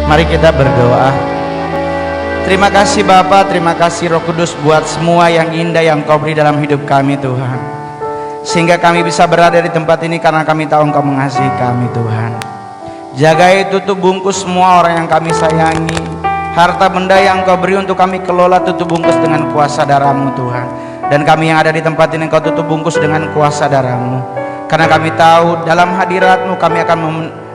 Mari kita berdoa. Terima kasih Bapa, terima kasih Roh Kudus buat semua yang indah yang Kau beri dalam hidup kami Tuhan, sehingga kami bisa berada di tempat ini karena kami tahu Engkau mengasihi kami Tuhan. Jagai, tutup bungkus semua orang yang kami sayangi. Harta benda yang Engkau beri untuk kami kelola, tutup bungkus dengan kuasa darah-Mu Tuhan. Dan kami yang ada di tempat ini Engkau tutup bungkus dengan kuasa darah-Mu, karena kami tahu dalam hadirat-Mu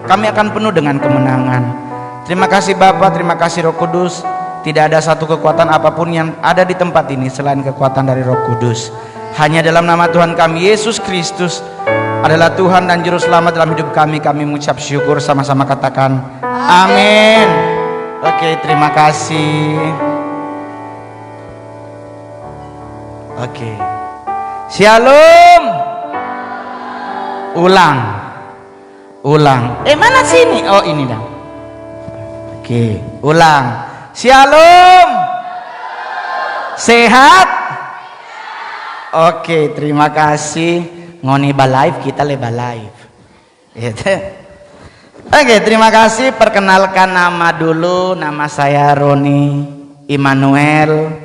kami akan penuh dengan kemenangan. Terima kasih Bapa, terima kasih Roh Kudus. Tidak ada satu kekuatan apapun yang ada di tempat ini selain kekuatan dari Roh Kudus. Hanya dalam nama Tuhan kami Yesus Kristus adalah Tuhan dan Juru Selamat dalam hidup kami. Kami mengucap syukur, sama-sama katakan amin. Oke, terima kasih. Oke, Shalom. Ulang. Mana sini? Oh, ini dah. Oke, ulang. Shalom. Sehat? Oke, terima kasih. Ngoni balive, kita leba live. Oke, terima kasih. Perkenalkan nama dulu. Nama saya Roni Immanuel.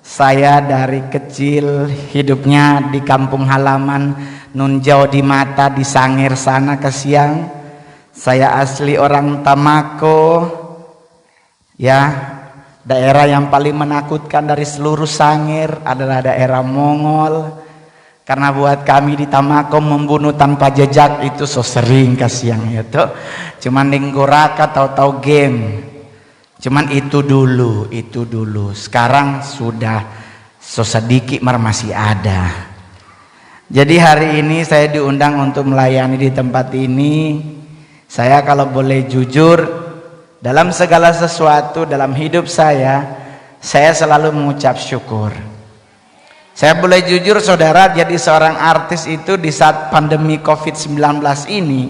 Saya dari kecil hidupnya di kampung halaman nun jauh di mata di Sangir sana ke Siang. Saya asli orang Tamako. Ya, daerah yang paling menakutkan dari seluruh Sangir adalah daerah Mongol. Karena buat kami di Tamako membunuh tanpa jejak itu so sering kasihan itu. Cuman ninggoraka tahu-tahu game. Cuman itu dulu. Sekarang sudah so sedikit masih ada. Jadi hari ini saya diundang untuk melayani di tempat ini. Saya kalau boleh jujur, dalam segala sesuatu dalam hidup saya selalu mengucap syukur. Saya boleh jujur saudara, jadi seorang artis itu di saat pandemi COVID-19 ini,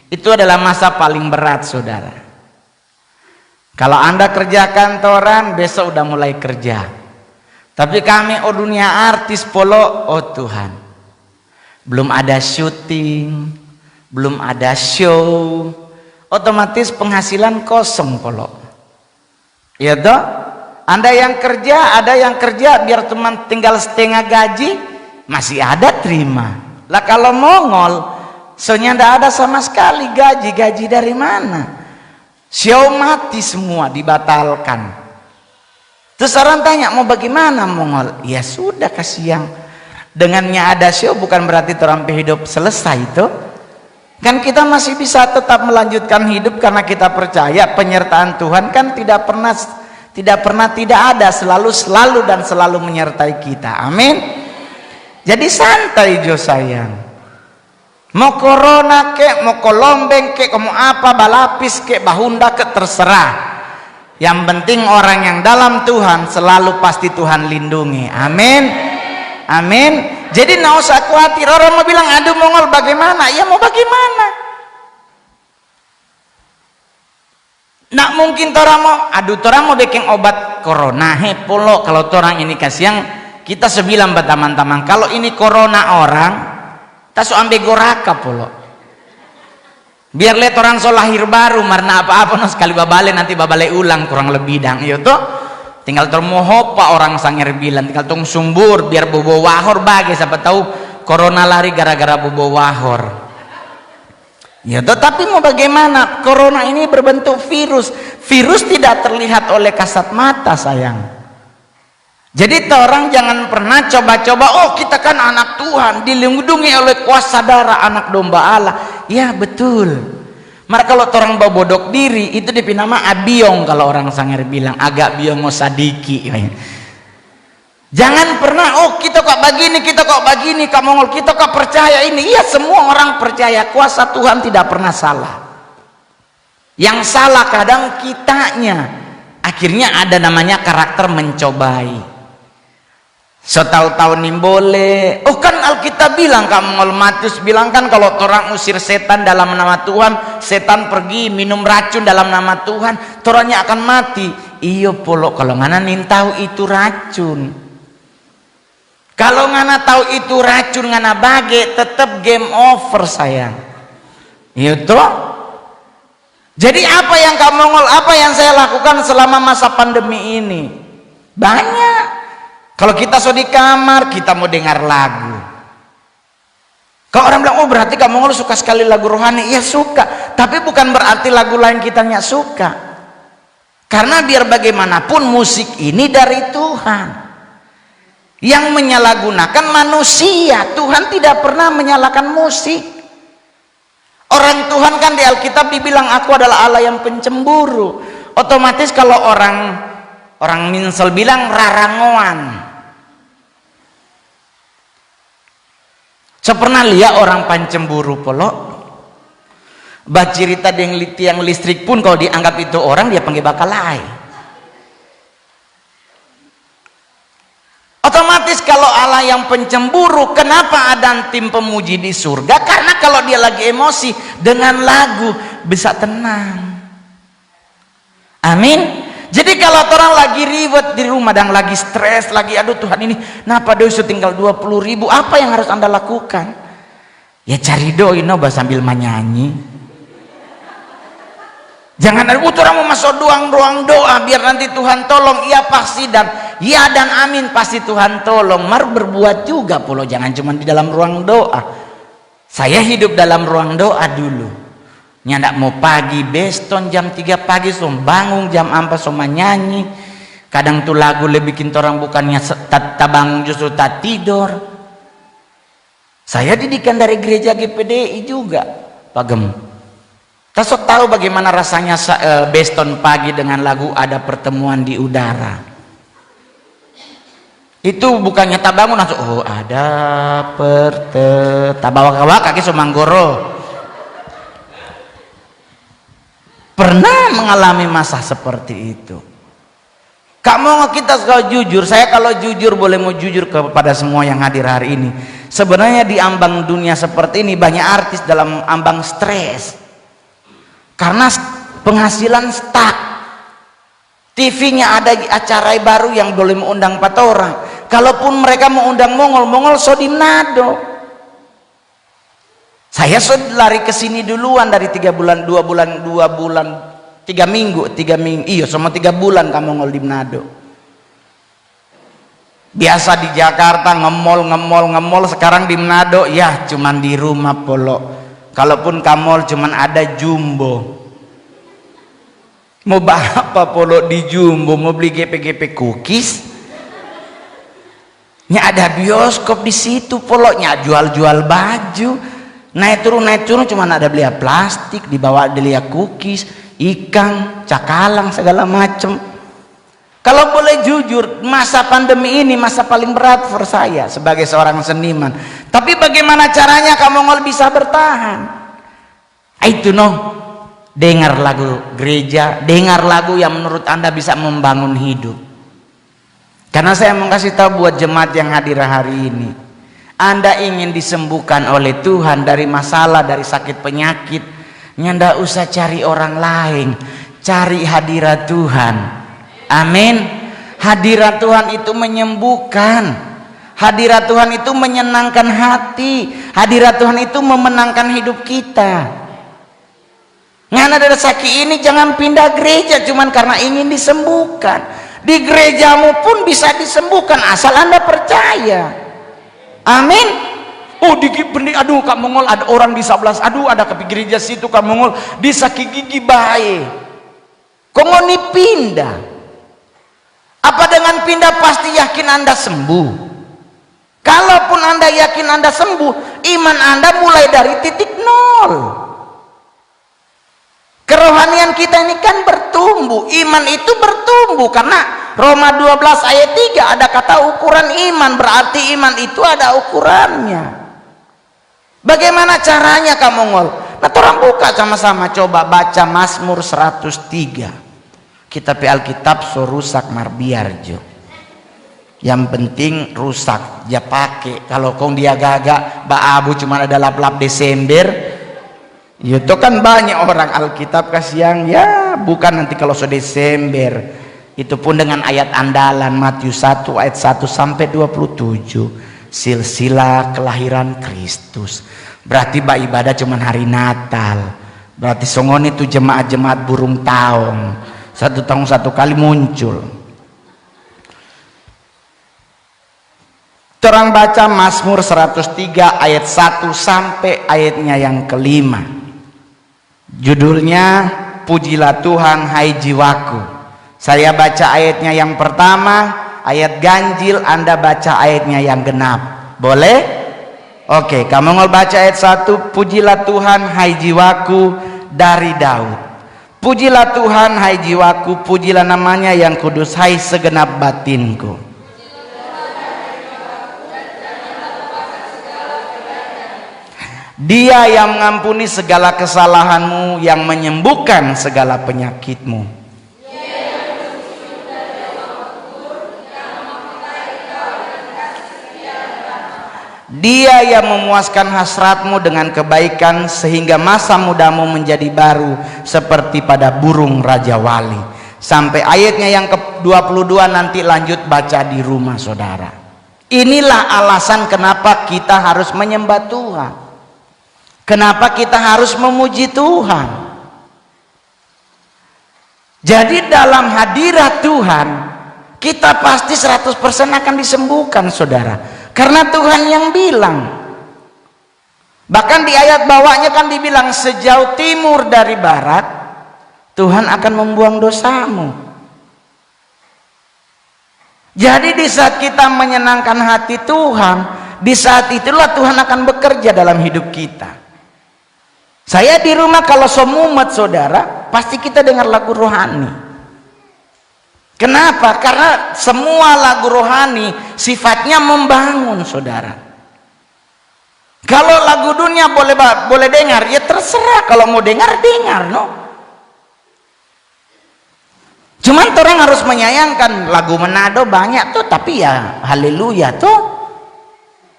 itu adalah masa paling berat saudara. Kalau Anda kerja kantoran, besok udah mulai kerja. Tapi kami dunia artis polo, oh Tuhan, belum ada syuting, belum ada show, otomatis penghasilan kosong polo. Ya toh? Anda yang kerja, ada yang kerja biar teman tinggal setengah gaji, masih ada terima. Lah kalau Mongol, soalnya ndak ada sama sekali gaji dari mana? Show mati semua, dibatalkan. Terus orang tanya mau bagaimana Mongol? Ya sudah kasihan. Dengannya ada show bukan berarti orang hidup selesai itu. Kan kita masih bisa tetap melanjutkan hidup karena kita percaya penyertaan Tuhan kan tidak pernah tidak ada, selalu dan selalu menyertai kita. Amin. Jadi santai Jo sayang. Mau corona kek, mau kolombeng kek, mau apa, balapis kek, bahunda kek, terserah. Yang penting orang yang dalam Tuhan selalu pasti Tuhan lindungi. Amin. Amin. Jadi nggak usah khawatir. Orang mau bilang aduh Mongol bagaimana, ya mau bagaimana. Nak mungkin orang mau aduh orang mau bikin obat corona polo. Kalau orang ini kasihan kita sebilang teman-teman, kalau ini corona orang tak so ambil goraka polo, biar lihat orang so lahir baru marna apa-apa no sekali babale nanti babale ulang kurang lebih dang yo toh. Tinggal termohopa orang Sangir bilang, tinggal tong sumbur biar bobo wahor bagi siapa tahu corona lari gara-gara bobo wahor. Ya, tetapi mau bagaimana? Corona ini berbentuk virus. Virus tidak terlihat oleh kasat mata sayang. Jadi orang jangan pernah coba-coba, oh kita kan anak Tuhan, dilindungi oleh kuasa darah anak domba Allah. Ya betul. Maka kalau orang bawa bodok diri itu nama abiong kalau orang Sangir bilang, agak biong sadiki. Jangan pernah oh kita kok begini Kak Mongol, kita kok percaya ini. Iya semua orang percaya kuasa Tuhan tidak pernah salah. Yang salah kadang kitanya. Akhirnya ada namanya karakter mencobai. Setahu-tahu nimbole. Oh kan Alkitab bilang Kak Mongol, Matius bilang kan kalau orang usir setan dalam nama Tuhan, setan pergi minum racun dalam nama Tuhan, orangnya akan mati. Iyo polo kalau ngana tahu itu racun. Kalau ngana tahu itu racun ngana bage tetap game over sayang. Itu Jadi apa yang kamu Mongol, apa yang saya lakukan selama masa pandemi ini? Banyak. Kalau kita so di kamar, kita mau dengar lagu. Kalau orang bilang, oh berarti kamu Mongol suka sekali lagu rohani. Ya suka, tapi bukan berarti lagu lain kita nggak suka. Karena biar bagaimanapun musik ini dari Tuhan. Yang menyalahgunakan manusia. Tuhan tidak pernah menyalahkan musik. Orang Tuhan kan di Alkitab dibilang aku adalah Allah yang pencemburu. Otomatis kalau orang Minsel bilang rarangoan. Saya pernah lihat orang pencemburu polok. Bacirita yang listrik pun kalau dianggap itu orang, dia panggil bakalai. Otomatis kalau Allah yang pencemburu, kenapa ada tim pemuji di surga? Karena kalau dia lagi emosi, dengan lagu bisa tenang. Amin. Jadi kalau orang lagi ribet di rumah dan lagi stres, lagi aduh Tuhan ini kenapa dosa tinggal 20.000, apa yang harus Anda lakukan? Ya cari doi noba sambil menyanyi. Jangan ada orang mau masuk ruang doa biar nanti Tuhan tolong. Iya pasti dan ya dan amin pasti Tuhan tolong. Mar berbuat juga polo, jangan cuma di dalam ruang doa. Saya hidup dalam ruang doa dulu. Nyandak mau pagi beston jam 3 pagi so bangun jam 4 so nyanyi. Kadang tuh lagu lebih bikin orang bukannya tak bangun justru tak tidur. Saya didikan dari gereja GPDI juga, Pagem. Kita so tahu bagaimana rasanya beston pagi dengan lagu Ada Pertemuan di Udara. Itu bukannya tak bangun langsung oh ada tak bawa kaki sumanggoro. Pernah mengalami masa seperti itu. Kamu kita kalau jujur, saya kalau jujur boleh mau jujur kepada semua yang hadir hari ini. Sebenarnya di ambang dunia seperti ini banyak artis dalam ambang stres. Karena penghasilan stuck. TV-nya ada acara baru yang boleh mengundang 4 orang. Kalaupun mereka mau undang Mongol so di Manado. Saya so lari ke sini duluan dari 3 bulan, 3 minggu, iya sama 3 bulan kamu Mongol di Manado. Biasa di Jakarta ngemol, sekarang di Manado ya cuman di rumah polo. Kalaupun kamol cuman ada Jumbo. Mau apa polo di Jumbo? Mau beli GP cookies? Nya ada bioskop di situ polo, nya jual baju. Naik turun cuman ada beli plastik, dibawa beli cookies, ikan, cakalang segala macem. Kalau boleh jujur, masa pandemi ini masa paling berat for saya sebagai seorang seniman. Tapi bagaimana caranya kamu Mongol bisa bertahan? Itu dengar lagu gereja, dengar lagu yang menurut Anda bisa membangun hidup. Karena saya mau kasih tahu buat jemaat yang hadir hari ini, Anda ingin disembuhkan oleh Tuhan dari masalah, dari sakit penyakit, nggak usah cari orang lain, cari hadirat Tuhan. Amin. Hadirat Tuhan itu menyembuhkan. Hadirat Tuhan itu menyenangkan hati. Hadirat Tuhan itu memenangkan hidup kita. Ngana ada sakit ini jangan pindah gereja cuman karena ingin disembuhkan. Di gerejamu pun bisa disembuhkan asal Anda percaya. Amin. Oh aduh Kak Mongol ada orang di 11, aduh ada ke gereja situ Kak Mongol di sakit gigi baik. Kok mau pindah? Apa dengan pindah pasti yakin Anda sembuh? Kalaupun Anda yakin Anda sembuh, iman Anda mulai dari titik nol. Kerohanian kita ini kan bertumbuh, iman itu bertumbuh karena Roma 12 ayat 3 ada kata ukuran iman, berarti iman itu ada ukurannya. Bagaimana caranya kamu Mongol? Nah, orang buka sama-sama coba baca Mazmur 103. Kitab Alkitab so rusak marbiarjo. Yang penting rusak ya pakai. Kalau kau dia gagak baabu cuma ada lap-lap Desember, itu kan banyak orang Alkitab kasih yang ya bukan nanti kalau so Desember. Itu pun dengan ayat andalan Matius 1 ayat 1 sampai 27. Silsilah kelahiran Kristus. Berarti ibadah cuma hari Natal. Berarti songoni itu jemaat-jemaat burung taung, 1 tahun 1 kali muncul. Terang baca Mazmur 103 ayat 1 sampai ayatnya yang kelima. Judulnya Pujilah Tuhan hai jiwaku. Saya baca ayatnya yang pertama, ayat ganjil, Anda baca ayatnya yang genap. Boleh? Oke, kamu mau baca ayat 1, Pujilah Tuhan hai jiwaku, dari Daud. Pujilah Tuhan hai jiwaku, pujilah namanya yang kudus hai segenap batinku. Dia yang mengampuni segala kesalahanmu, yang menyembuhkan segala penyakitmu. Dia yang memuaskan hasratmu dengan kebaikan, sehingga masa mudamu menjadi baru seperti pada burung Raja Wali. Sampai ayatnya yang ke-22 nanti lanjut baca di rumah saudara. Inilah alasan kenapa kita harus menyembah Tuhan. Kenapa kita harus memuji Tuhan? Jadi dalam hadirat Tuhan kita pasti 100% akan disembuhkan saudara, karena Tuhan yang bilang. Bahkan di ayat bawahnya kan dibilang, sejauh timur dari barat Tuhan akan membuang dosamu. Jadi di saat kita menyenangkan hati Tuhan, di saat itulah Tuhan akan bekerja dalam hidup kita. Saya di rumah kalau semumet saudara, pasti kita dengar lagu rohani. Kenapa? Karena semua lagu rohani sifatnya membangun saudara. Kalau lagu dunia boleh dengar, ya terserah, kalau mau dengar no. Cuman orang harus menyayangkan, lagu Manado banyak tuh, tapi ya haleluya tuh.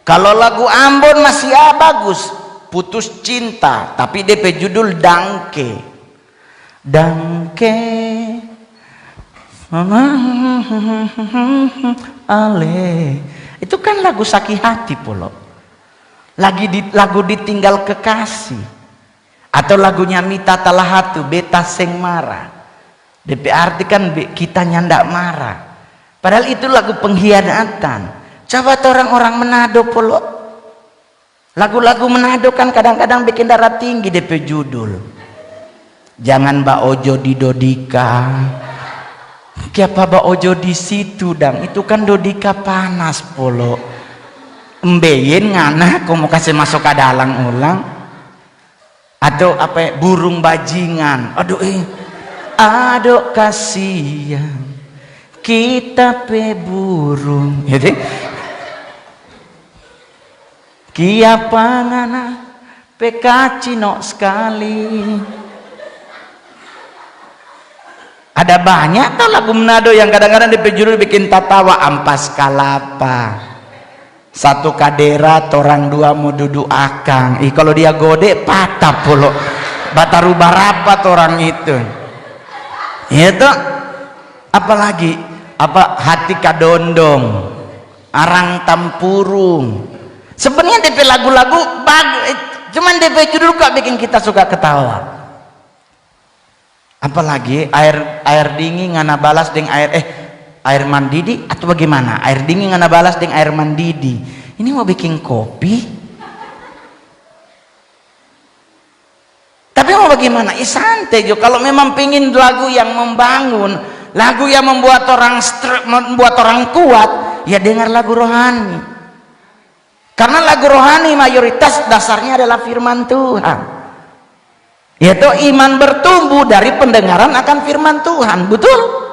Kalau lagu Ambon masih bagus, putus cinta, tapi DP judul Dangke. Dangke Ale. Itu kan lagu sakit hati polo. Lagu ditinggal kekasih. Atau lagunya Mita Talahatu, Beta Seng Marah. DP arti kan kita nyandak marah. Padahal itu lagu pengkhianatan. Coba orang-orang Manado polo. Lagu-lagu Manado kan kadang-kadang bikin darah tinggi DP judul. Jangan Mbak Ojo di Dodika. Kiapa Mbak Ojo di situ dang? Itu kan Dodika panas polo. Embeyen ngana kau mau kasih masuk ke dalang ulang. Atau apa burung bajingan. Aduh kasihan kita pe burung. Gitu. Kiapa ngana pekacino sekali. Ada banyak tuh lagu Manado yang kadang-kadang judul bikin tatawa. Ampas kalapa, satu kadera, torang dua mau duduk akang. Kalau dia gode patah polo. Bataru barapat orang itu. Itu apalagi hati kadondong, arang tampurung. Sebenarnya DP lagu-lagu bagus, cuman DP judul kok bikin kita suka ketawa. Apalagi air dingin ngana balas dengan air mandidi atau bagaimana? Air dingin ngana balas dengan air mandidi. Ini mau bikin kopi? Tapi mau bagaimana? Santai jo. Kalau memang pingin lagu yang membangun, lagu yang membuat orang kuat, ya dengar lagu rohani. Karena lagu rohani mayoritas dasarnya adalah firman Tuhan. Yaitu iman bertumbuh dari pendengaran akan firman Tuhan. Betul?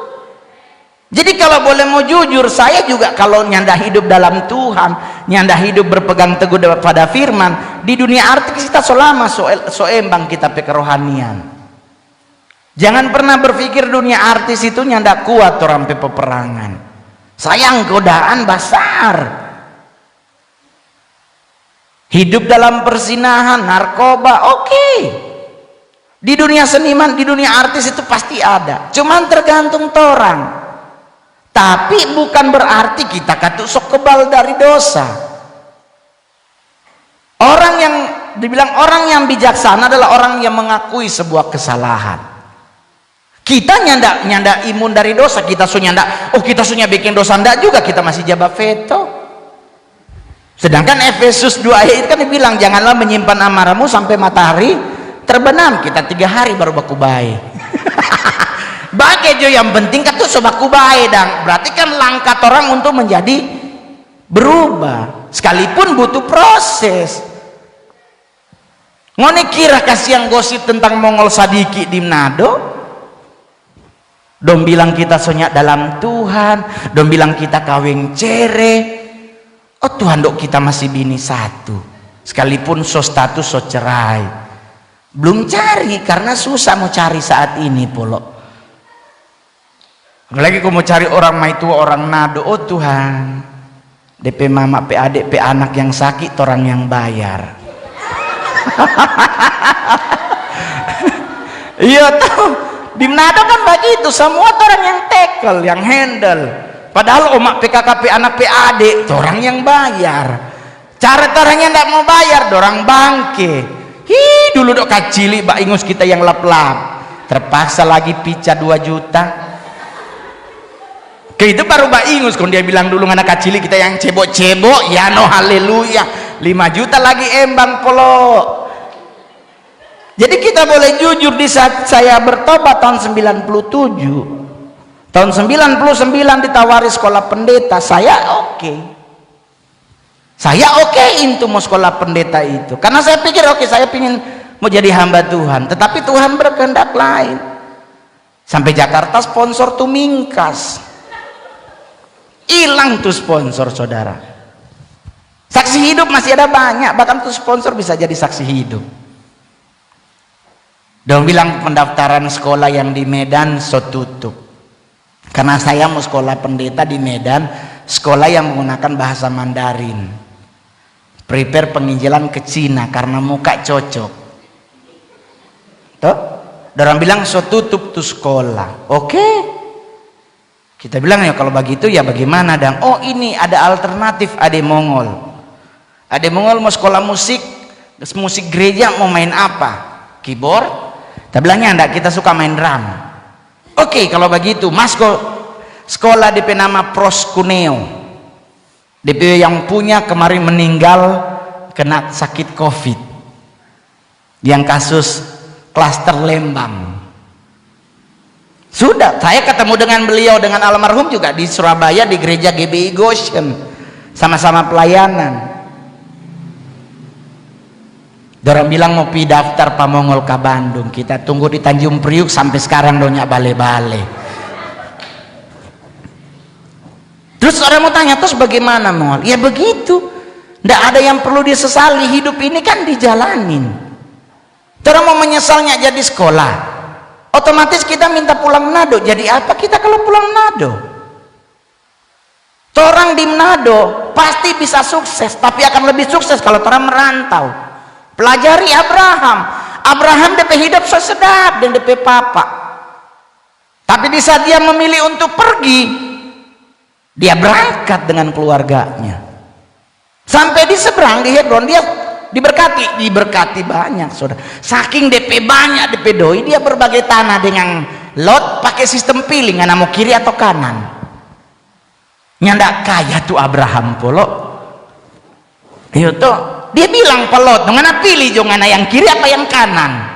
Jadi kalau boleh mau jujur, saya juga kalau nyanda hidup dalam Tuhan, nyanda hidup berpegang teguh pada firman, di dunia arti kita selama soembang kita pe kerohanian. Jangan pernah berpikir dunia artis itu nyanda kuat orang pe peperangan. Sayang, godaan besar. Hidup dalam persinahan, narkoba, oke. Di dunia seniman, di dunia artis itu pasti ada. Cuman tergantung orang. Tapi bukan berarti kita katuk sok kebal dari dosa. Orang yang dibilang orang yang bijaksana adalah orang yang mengakui sebuah kesalahan. Kita nyanda imun dari dosa, kita sunya bikin dosa, ndak juga, kita masih jawab veto. Sedangkan Efesus 2 ayat kan dibilang janganlah menyimpan amarahmu sampai matahari terbenam. Kita 3 hari baru baku baik. Bagai jo yang penting kan tuh baku baik, dan berarti kan langkah orang untuk menjadi berubah, sekalipun butuh proses. Ngone kira kasihan gosip tentang Mongol Sadiki di Manado? Dong bilang kita sonyak dalam Tuhan, dong bilang kita kawin cere. Oh Tuhan, dok kita masih bini satu, sekalipun so status so cerai. Belum cari karena susah mau cari saat ini polo. Apalagi kalau mau cari orang mai tua, orang nado. Oh Tuhan, DP mama, pe adik, pe anak yang sakit, orang yang bayar. Iya tuh, di Manado kan begitu, semua orang yang tackle, yang handle. Padahal omak PKKP anak pe adik, orang yang bayar. Cara orangnya ndak mau bayar, orang bangke. Dulu dok kacili bak ingus kita yang lap-lap, terpaksa lagi pica 2 juta. Ke itu baru bak ingus, kalau dia bilang dulu anak kacili kita yang cebok-cebok, ya no haleluya, 5 juta lagi embang polo. Jadi kita boleh jujur, di saat saya bertobat tahun 97, tahun 99 ditawari sekolah pendeta, saya okein tuh mau sekolah pendeta itu, karena saya pikir saya pingin mau jadi hamba Tuhan, tetapi Tuhan berkehendak lain. Sampai Jakarta sponsor tuh mingkas, hilang tuh sponsor, saudara. Saksi hidup masih ada banyak, bahkan tuh sponsor bisa jadi saksi hidup. Dong bilang pendaftaran sekolah yang di Medan so tutup, karena saya mau sekolah pendeta di Medan, sekolah yang menggunakan bahasa Mandarin, prepare penginjilan ke Cina karena muka cocok. Tuh, orang bilang so tutup tuh sekolah. Oke, kita bilang ya kalau begitu ya bagaimana dong? Oh ini ada alternatif, Ade Mongol mau sekolah musik gereja, mau main apa? Keyboard? Kita bilangnya enggak, kita suka main drum. Oke, kalau begitu mas sekolah DP nama Proskuneo, DP yang punya kemarin meninggal kena sakit COVID, yang kasus klaster Lembang. Sudah saya ketemu dengan beliau, dengan almarhum juga di Surabaya di gereja GBI Goshen, sama-sama pelayanan. Dorang bilang mau pi daftar Pamongol ke Bandung, kita tunggu di Tanjung Priuk sampai sekarang donya bale-bale. Terus orang mau tanya, terus bagaimana Mongol? Ya begitu, ndak ada yang perlu disesali, hidup ini kan dijalanin. Orang mau menyesalnya jadi sekolah, otomatis kita minta pulang Manado. Jadi apa kita kalau pulang Manado? Orang di Manado pasti bisa sukses, tapi akan lebih sukses kalau orang merantau. Pelajari Abraham DP hidup sesedap dan DP papa, tapi di saat dia memilih untuk pergi, dia berangkat dengan keluarganya sampai di seberang di Hebron. Dia diberkati banyak, saudara. Saking DP banyak DP doi, dia berbagai tanah dengan Lot pakai sistem pilih, nggak mau kiri atau kanan. Nyandak kaya tuh Abraham polo. Iya tuh. Dia bilang pelot, ngana pilih jongana yang kiri apa yang kanan.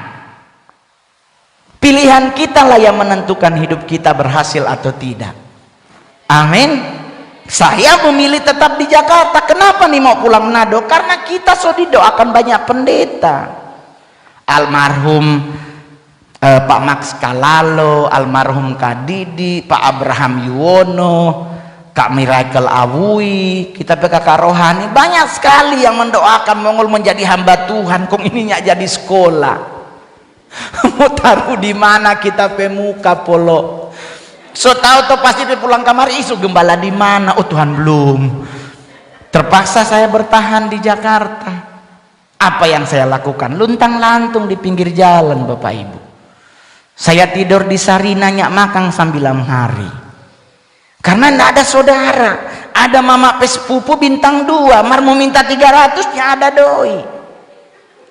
Pilihan kita lah yang menentukan hidup kita berhasil atau tidak. Amin. Saya memilih tetap di Jakarta. Kenapa nih mau pulang Manado? Karena kita sudah didoakan banyak pendeta. Almarhum Pak Max Kalalo, almarhum Kak Didi, Pak Abraham Yuwono, Kak Miracle Awui, kita PKK Rohani, banyak sekali yang mendoakan Mongol menjadi hamba Tuhan. Kong ininya jadi sekolah. Mau taruh di mana kita pemuka polo? So tahu tuh pasti pulang kamar isu gembala di mana? Oh Tuhan belum. Terpaksa saya bertahan di Jakarta. Apa yang saya lakukan? Luntang lantung di pinggir jalan, Bapak Ibu. Saya tidur di Sarina Nyak Makang sambilan hari. Karena tidak ada saudara, ada mama sepupu bintang 2, mar mau minta 300 nya ada doi.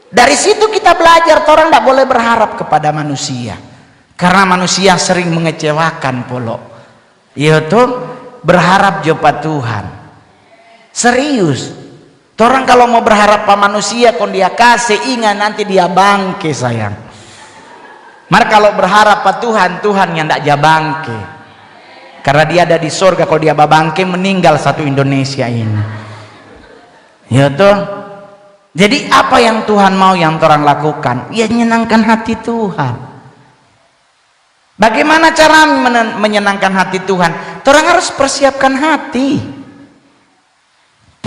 Dari situ kita belajar orang tidak boleh berharap kepada manusia, karena manusia sering mengecewakan polo. Yaitu berharap japa Tuhan. Serius. Orang kalau mau berharap pada manusia kon dia kasih, ingat nanti dia bangke sayang. Maka kalau berharap pada Tuhan, Tuhan yang tidak jabangke. Karena dia ada di surga, kalau dia babangke meninggal satu Indonesia ini. Ya toh. Jadi apa yang Tuhan mau yang orang lakukan? Ya menyenangkan hati Tuhan. Bagaimana cara menyenangkan hati Tuhan? Orang harus persiapkan hati.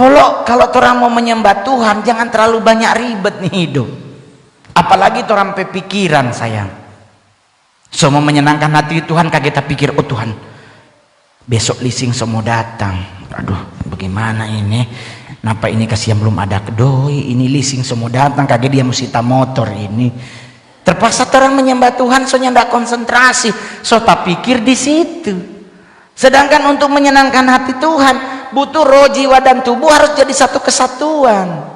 Kalau orang mau menyembah Tuhan, jangan terlalu banyak ribet nih hidup. Apalagi orang pikiran sayang. So mau menyenangkan hati Tuhan, kaget kita pikir, oh Tuhan, besok leasing semua datang. Aduh, bagaimana ini? Kenapa ini kasihan belum ada kedoi? Ini leasing semua datang, kaget dia mesti motor ini. Terpaksa orang menyembah Tuhan, soalnya tidak konsentrasi. So tak pikir di situ. Sedangkan untuk menyenangkan hati Tuhan, butuh roh, jiwa dan tubuh harus jadi satu kesatuan.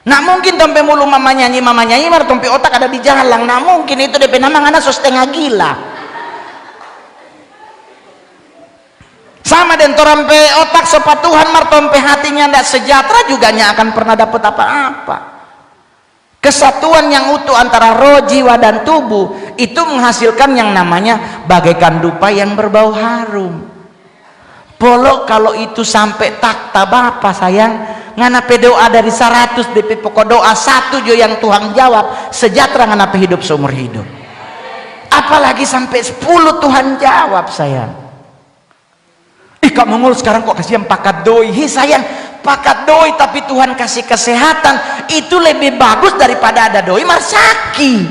Nah mungkin tompe mulu mama nyanyi mar tompe otak ada di jalan. Nah mungkin itu DP nama ngana so setengah gila. Sama dan tompe otak sopa Tuhan mar tompe hatinya ndak sejahtera juga nya akan pernah dapat apa-apa. Kesatuan yang utuh antara roh, jiwa dan tubuh itu menghasilkan yang namanya bagaikan dupa yang berbau harum. Polo kalau itu sampai takta Bapa sayang, ngana doa dari 100 DP pokok doa 1 jo yang Tuhan jawab, sejahtera ngana hidup seumur hidup. Apalagi sampai 10 Tuhan jawab sayang. Kak Mongol sekarang kok kasihan pakat doi. Sayang, pakat doi tapi Tuhan kasih kesehatan itu lebih bagus daripada ada doi marsaki.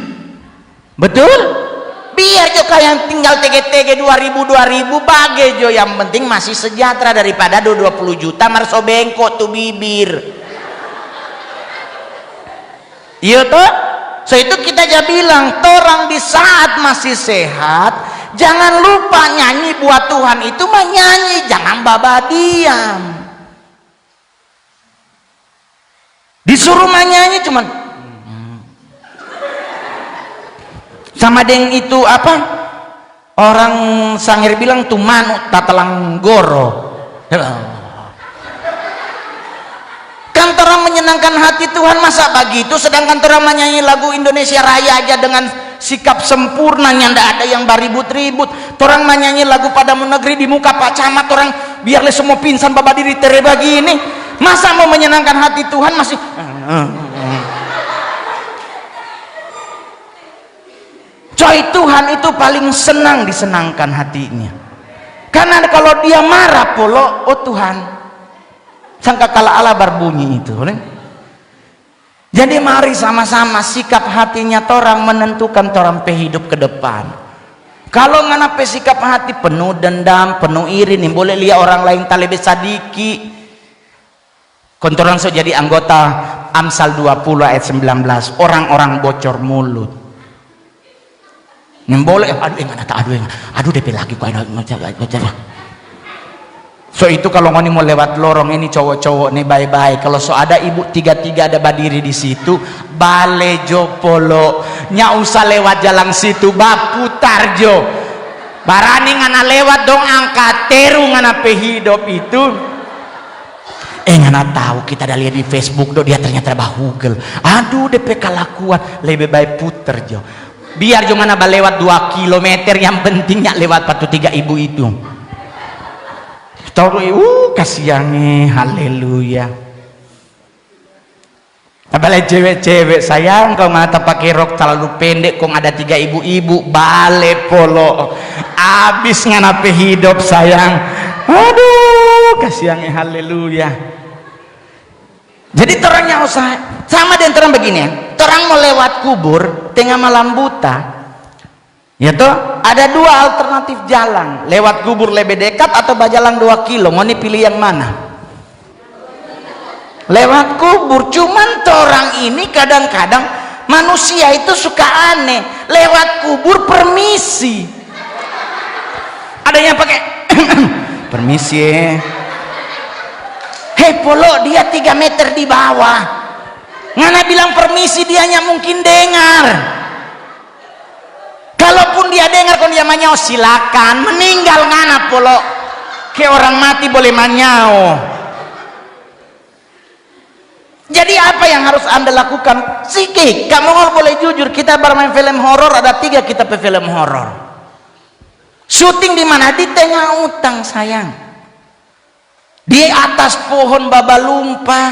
Betul? Biar jo yang tinggal TG 2000 bagai jo, yang penting masih sejahtera daripada 20 juta marso bengkok tuh bibir. Iya toh? So itu kita aja bilang, orang di saat masih sehat jangan lupa nyanyi buat Tuhan, itu mah nyanyi, jangan baba diam. Disuruh mah nyanyi cuman sama deng itu apa? Orang Sangir bilang tuh manuk tatalang goro. Kan orang menyenangkan hati Tuhan masa begitu, sedangkan orang menyanyi lagu Indonesia Raya aja dengan sikap sempurna yang tidak ada yang beribut-ribut. Orang menyanyi lagu Padamu Negeri di muka Pak Camat, orang biarlah semua pingsan baba diri tereba gini. Masa mau menyenangkan hati Tuhan masih coy. Tuhan itu paling senang disenangkan hatinya, karena kalau dia marah polo, oh Tuhan sangka kala Allah berbunyi itu. Jadi mari sama-sama sikap hatinya orang menentukan orang hidup ke depan. Kalau ngana sikap hati penuh dendam, penuh iri nih, boleh lihat orang lain tak lebih sadiki. Kontoran so jadi anggota Amsal 20 ayat 19, orang-orang bocor mulut. Nih boleh, aduh DP lagi kok so itu kalau ngoni mau lewat lorong ini cowok-cowok nih bye-bye. Kalau so ada ibu 3 ada berdiri di situ, bale jo polo nya usah lewat jalan situ, putar jo barani ngana lewat dong, angkat teru ngana hidup itu. Ngana tahu kita ada lihat di Facebook do dia ternyata bahugel. Aduh DP kalakuan, lebih baik puter jo. Biar jo ngana lewat 2 kilometer, yang pentingnya lewat patu 3 ibu itu. Kasihannya, haleluya. Apalagi cewek-cewek sayang, kau ngata pakai rok terlalu pendek, kau ada 3 ibu-ibu bale polo abis nganape hidup sayang. Aduh kasihannya, haleluya. Jadi terangnya usah sama dengan terang begini ya, terang mau lewat kubur tengah malam buta. Ya toh, ada 2 alternatif jalan, lewat kubur lebih dekat atau berjalan 2 kilo, mau nih pilih yang mana? Lewat kubur. Cuman orang ini kadang-kadang manusia itu suka aneh, lewat kubur permisi, ada yang pakai permisi, hei polo dia 3 meter di bawah, Ngana bilang permisi, dianya mungkin dengar. Kalaupun dia dengar kalau dia manyao, silakan meninggal ngana polo. Kayak orang mati boleh manyao. Jadi apa yang harus Anda lakukan? Sikit, kamu boleh jujur. Kita bermain film horor, ada 3 kita film horor. Syuting di mana? Di tengah utang sayang. Di atas pohon babalumpa.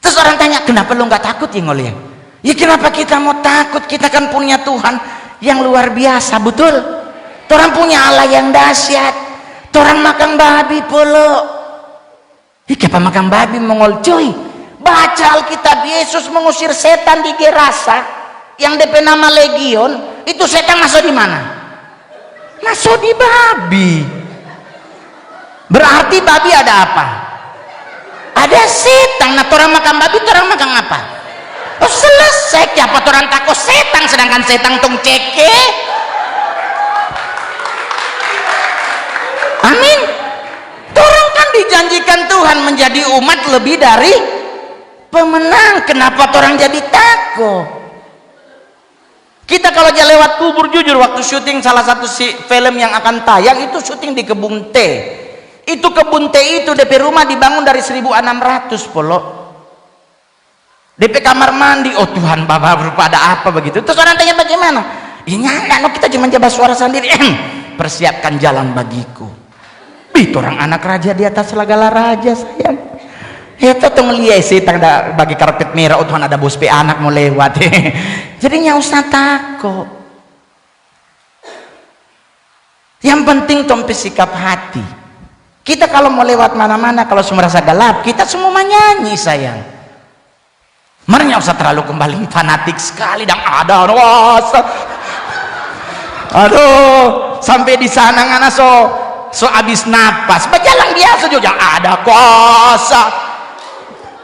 Terus orang tanya, kenapa lu nggak takut ya ngoliang? Ya kenapa kita mau takut? Kita kan punya Tuhan yang luar biasa, betul? Orang punya Allah yang dahsyat. Orang makan babi polo. Kenapa makan babi mongol cuy? Baca Alkitab, Yesus mengusir setan di Gerasa yang DP nama Legion. Itu setan masuk di mana? Masuk di babi. Berarti babi ada apa? Ada setan. Nah, orang makan babi, orang makan apa? Oh, selesai. Siapa orang takut setan, sedangkan setan tung ceke. Amin. Orang kan dijanjikan Tuhan menjadi umat lebih dari pemenang. Kenapa orang jadi takut? Kita kalau jalan lewat kubur, jujur waktu syuting salah satu film yang akan tayang itu syuting di kebun teh. Itu kebun teh itu DP rumah dibangun dari 1600 polo. DP kamar mandi, oh Tuhan Bapak berupa ada apa begitu. Terus orang tanya bagaimana? Ya nyala, kita cuma jabat suara sendiri. Persiapkan jalan bagiku. Itu orang anak raja di atas segala raja sayang. Itu tuh ngeliat sih tanda bagi karpet merah. Oh Tuhan ada bos pe anak mau lewat. Jadi nggak usah takut. Yang penting tompe sikap hati. Kita kalau mau lewat mana-mana, kalau merasa gelap, kita semua menyanyi sayang. Merenya usah terlalu kembali fanatik sekali dan ada wasa. Aduh, sampai di sana ngana so abis napas, berjalan biasa juga ada kuasa.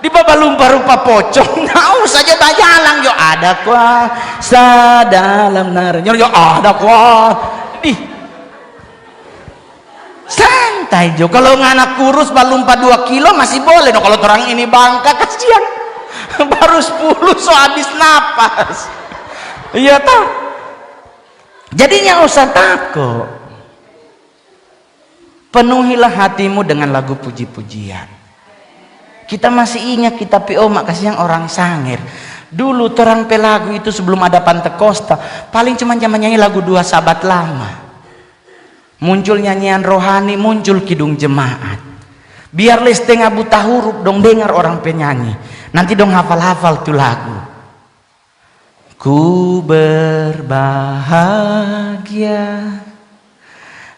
Di bawah lumpa-lumpa pocong, nggak usah aja berjalan yo ada kuasa dalam naranya yo ada kuasa. Santai jo, kalau anak kurus balumpa 2 kilo masih boleh. No, kalau orang ini bangka kasihan, baru 10 so habis napas. Iya toh. Jadinya usah takut. Penuhilah hatimu dengan lagu puji-pujian. Kita masih ingat kita PO makasih yang orang sangir. Dulu terang pelagu itu sebelum ada Pantekosta, paling cuma zaman nyanyi lagu 2 sahabat lama. Muncul nyanyian rohani, muncul kidung jemaat. Biar les tengah buta huruf dong dengar orang penyanyi. Nanti dong hafal-hafal tuh lagu. Ku berbahagia,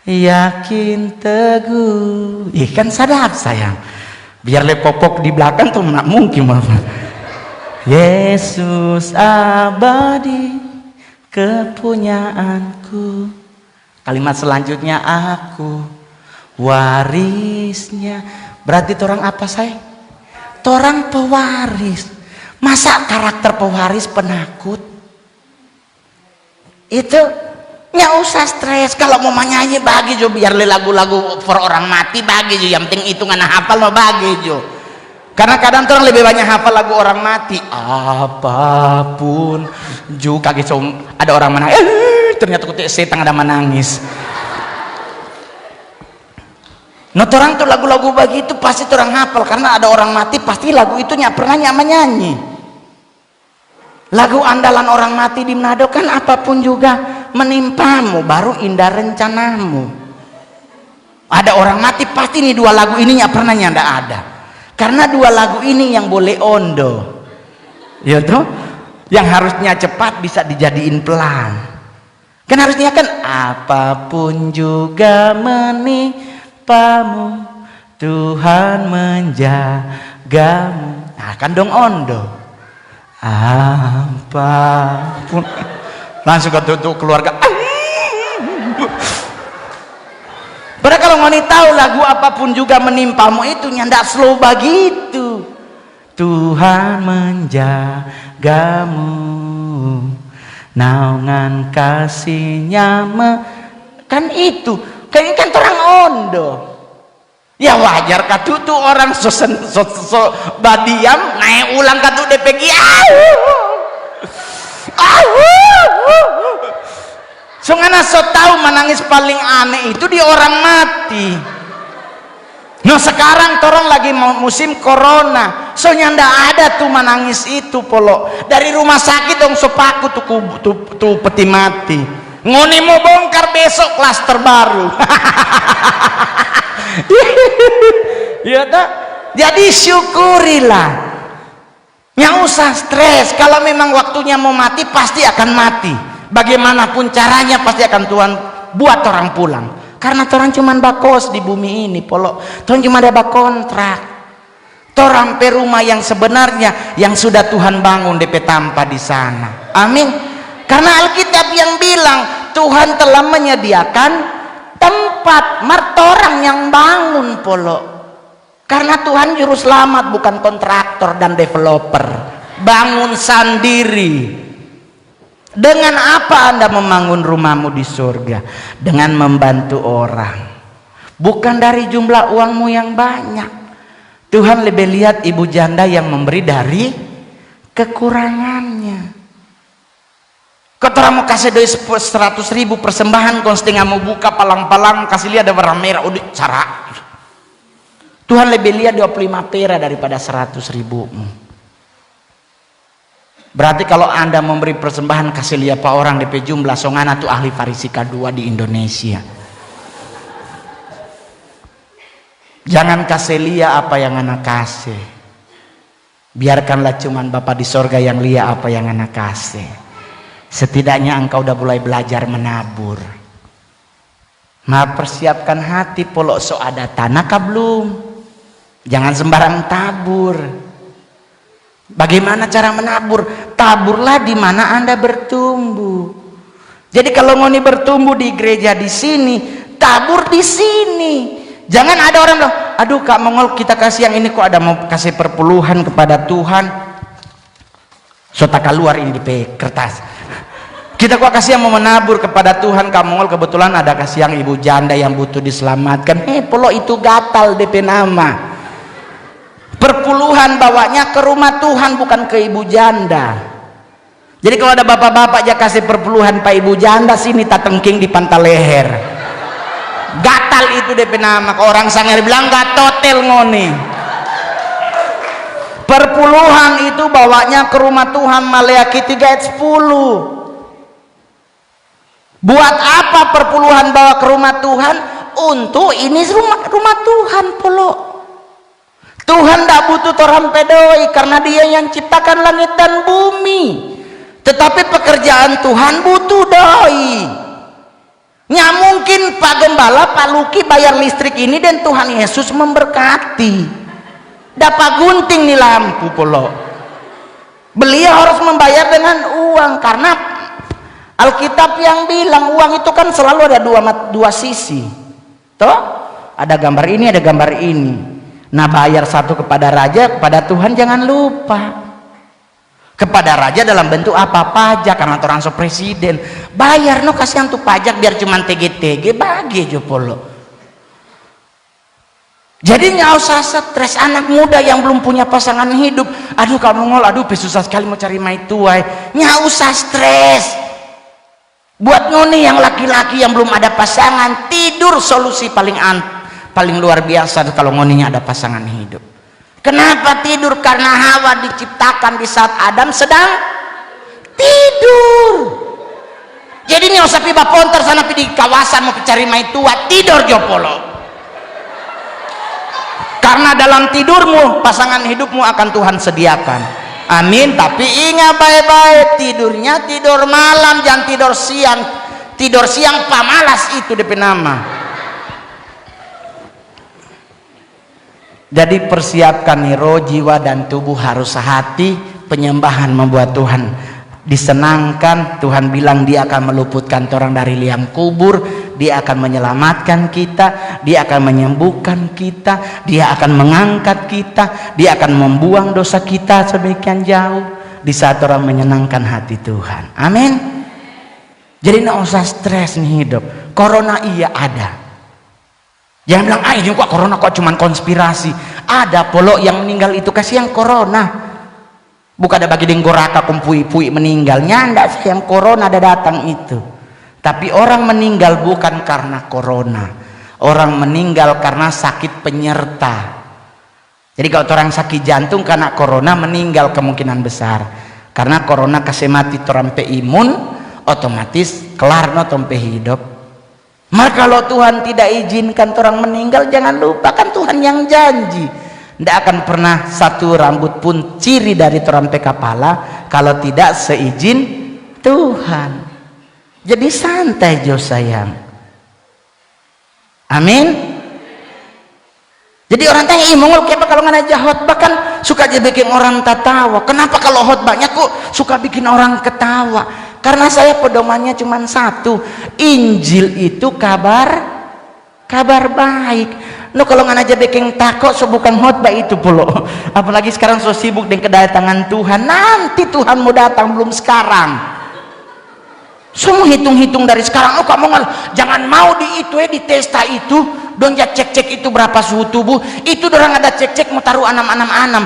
yakin teguh. Kan sadap sayang. Biar le popok di belakang tuh nggak mungkin. Yesus abadi kepunyaanku. Kalimat selanjutnya aku warisnya. Berarti orang apa saya? Orang pewaris. Masa karakter pewaris penakut? Itu nggak usah stres. Kalau mau menyanyi bagi jo, biar lagu-lagu for orang mati bagi jo. Yang penting itu nggak hafal mau bagi jo. Karena kadang orang lebih banyak hafal lagu orang mati. Apapun juga gitu. Ada orang menang. Ternyata kutik setan ada menangis. Nah orang tuh lagu-lagu begitu pasti orang hafal, karena ada orang mati pasti lagu itu pernah menyanyi. Lagu andalan orang mati di Manado kan apapun juga menimpamu baru indah rencanamu. Ada orang mati pasti nih 2 lagu ini pernah nyanda ada. Karena 2 lagu ini yang boleh ondo. Ya toh? Yang harusnya cepat bisa dijadiin pelan. Kan harusnya kan apapun juga menimpamu, Tuhan menjagamu. Nah kan dong ondo. Apapun. Langsung ke keluarga. Padahal kalau ngoni tahu lagu apapun juga menimpamu itu nyandak slow begitu. Tuhan menjagamu. Naungan kasihnya kan itu kayaknya kan orang ondo. Ya wajar katutu orang so badiam naik ulang katu DPG. So ngana so tahu menangis paling aneh itu di orang mati. No sekarang torong lagi musim corona, so nyanda ada tuh menangis itu polo dari rumah sakit dong sopaku tuh peti mati. Ngoni mau bongkar besok klaster baru. Ya tak? Jadi syukurilah. Nggak usah stres. Kalau memang waktunya mau mati pasti akan mati. Bagaimanapun caranya pasti akan Tuhan buat orang pulang. Karena orang cuma bakos di bumi ini polo. Orang cuma ada bakontrak. Orang pe rumah yang sebenarnya yang sudah Tuhan bangun DP tanpa di sana. Amin. Karena Alkitab yang bilang Tuhan telah menyediakan tempat martorang yang bangun polo. Karena Tuhan juru selamat bukan kontraktor dan developer. Bangun sendiri. Dengan apa Anda membangun rumahmu di surga? Dengan membantu orang. Bukan dari jumlah uangmu yang banyak. Tuhan lebih lihat ibu janda yang memberi dari kekurangannya. Kotoran mau kasih duit 100.000 persembahan, kau setengah mau buka palang-palang kasih lihat ada warna merah, udah cara. Tuhan lebih lihat 25 pera daripada 100.000. Berarti kalau Anda memberi persembahan kasih lihat pak orang DP jumlah songana tuh ahli Farisi kedua di Indonesia. Jangan kasih lihat apa yang anak kasih. Biarkanlah cuman Bapa di sorga yang lihat apa yang anak kasih. Setidaknya engkau udah mulai belajar menabur. Persiapkan hati polok so ada tanah kah belum? Jangan sembarang tabur. Bagaimana cara menabur? Taburlah di mana Anda bertumbuh. Jadi kalau ngoni bertumbuh di gereja di sini, tabur di sini. Jangan ada orang bilang, aduh Kak Mongol kita kasih yang ini kok ada mau kasih perpuluhan kepada Tuhan. So tak keluar ini di kertas. Kita kok kasih yang mau menabur kepada Tuhan Kak Mongol, kebetulan ada kasih yang ibu janda yang butuh diselamatkan. Polo itu gatal DP nama. Perpuluhan bawanya ke rumah Tuhan bukan ke ibu janda. Jadi kalau ada bapak-bapak aja kasih perpuluhan pak ibu janda sini tak tengking di pantai leher. Gatal itu DP nama. Orang sangar bilang gatotel ngoni. Perpuluhan itu bawanya ke rumah Tuhan. Maleakhi 3 ayat 10. Buat apa perpuluhan bawa ke rumah Tuhan? Untuk ini rumah Tuhan polo. Tuhan tidak butuh orang pedoi karena dia yang ciptakan langit dan bumi. Tetapi pekerjaan Tuhan butuh doi. Nggak mungkin Pak Gembala, Pak Luki bayar listrik ini dan Tuhan Yesus memberkati. Dapat gunting nih lampu polo. Beliau harus membayar dengan uang karena Alkitab yang bilang uang itu kan selalu ada dua sisi. Toh? Ada gambar ini, ada gambar ini. Nah bayar satu kepada raja, kepada Tuhan jangan lupa. Kepada raja dalam bentuk apa? Pajak, karena orang so presiden. Bayar no kasihan tuh pajak biar cuman TG-TG bagi aja polo. Jadi nggak usah stres anak muda yang belum punya pasangan hidup. Aduh kamu ngol, aduh susah sekali mau cari mai tuai. Nggak usah stres. Buat ngoni yang laki-laki yang belum ada pasangan, tidur solusi paling luar biasa kalau ngoninya ada pasangan hidup. Kenapa tidur? Karena Hawa diciptakan di saat Adam sedang tidur. Jadi nggak usah piba ponter sana di kawasan mau cari mai tua, tidur jopolo. Karena dalam tidurmu pasangan hidupmu akan Tuhan sediakan. Amin. Tapi ingat baik-baik, tidurnya tidur malam, jangan tidur siang. Tidur siang pamalas itu DP nama. Jadi persiapkan nih roh, jiwa dan tubuh harus sehati. Penyembahan membuat Tuhan disenangkan. Tuhan bilang dia akan meluputkan orang dari liang kubur, dia akan menyelamatkan kita, dia akan menyembuhkan kita, dia akan mengangkat kita, dia akan membuang dosa kita sedemikian jauh di saat orang menyenangkan hati Tuhan. Amin. Jadi nggak usah stres nih hidup. Corona iya ada. Jangan bilang ini kok corona kok cuman konspirasi. Ada polo yang meninggal itu kasih yang corona. Bukan ada bagi denggoraka kumpui-pui meninggal. Nyanda yang corona ada datang itu. Tapi orang meninggal bukan karena corona. Orang meninggal karena sakit penyerta. Jadi kalau orang sakit jantung karena corona meninggal kemungkinan besar. Karena corona kasih mati torampe imun, otomatis kelar no tompe hidup. Maka kalau Tuhan tidak izinkan orang meninggal, jangan lupa kan Tuhan yang janji. Tidak akan pernah satu rambut pun ciri dari torampe kepala kalau tidak seizin Tuhan. Jadi santai jo sayang. Amin. Jadi orang tanya, mongol kenapa kalau nggak aja khotbah kan suka aja bikin orang tertawa. Kenapa kalau khotbahnya kok suka bikin orang ketawa? Karena saya pedomannya cuma satu. Injil itu kabar baik. No kalau nggak aja bikin takut so bukan khotbah itu pula. Apalagi sekarang so sibuk dengan kedatangan Tuhan. Nanti Tuhan mau datang belum sekarang. Semua hitung-hitung dari sekarang. Oh kamu jangan mau di itu di testa itu. Dong ya cek-cek itu berapa suhu tubuh. Itu orang ada cek-cek mau taruh anam.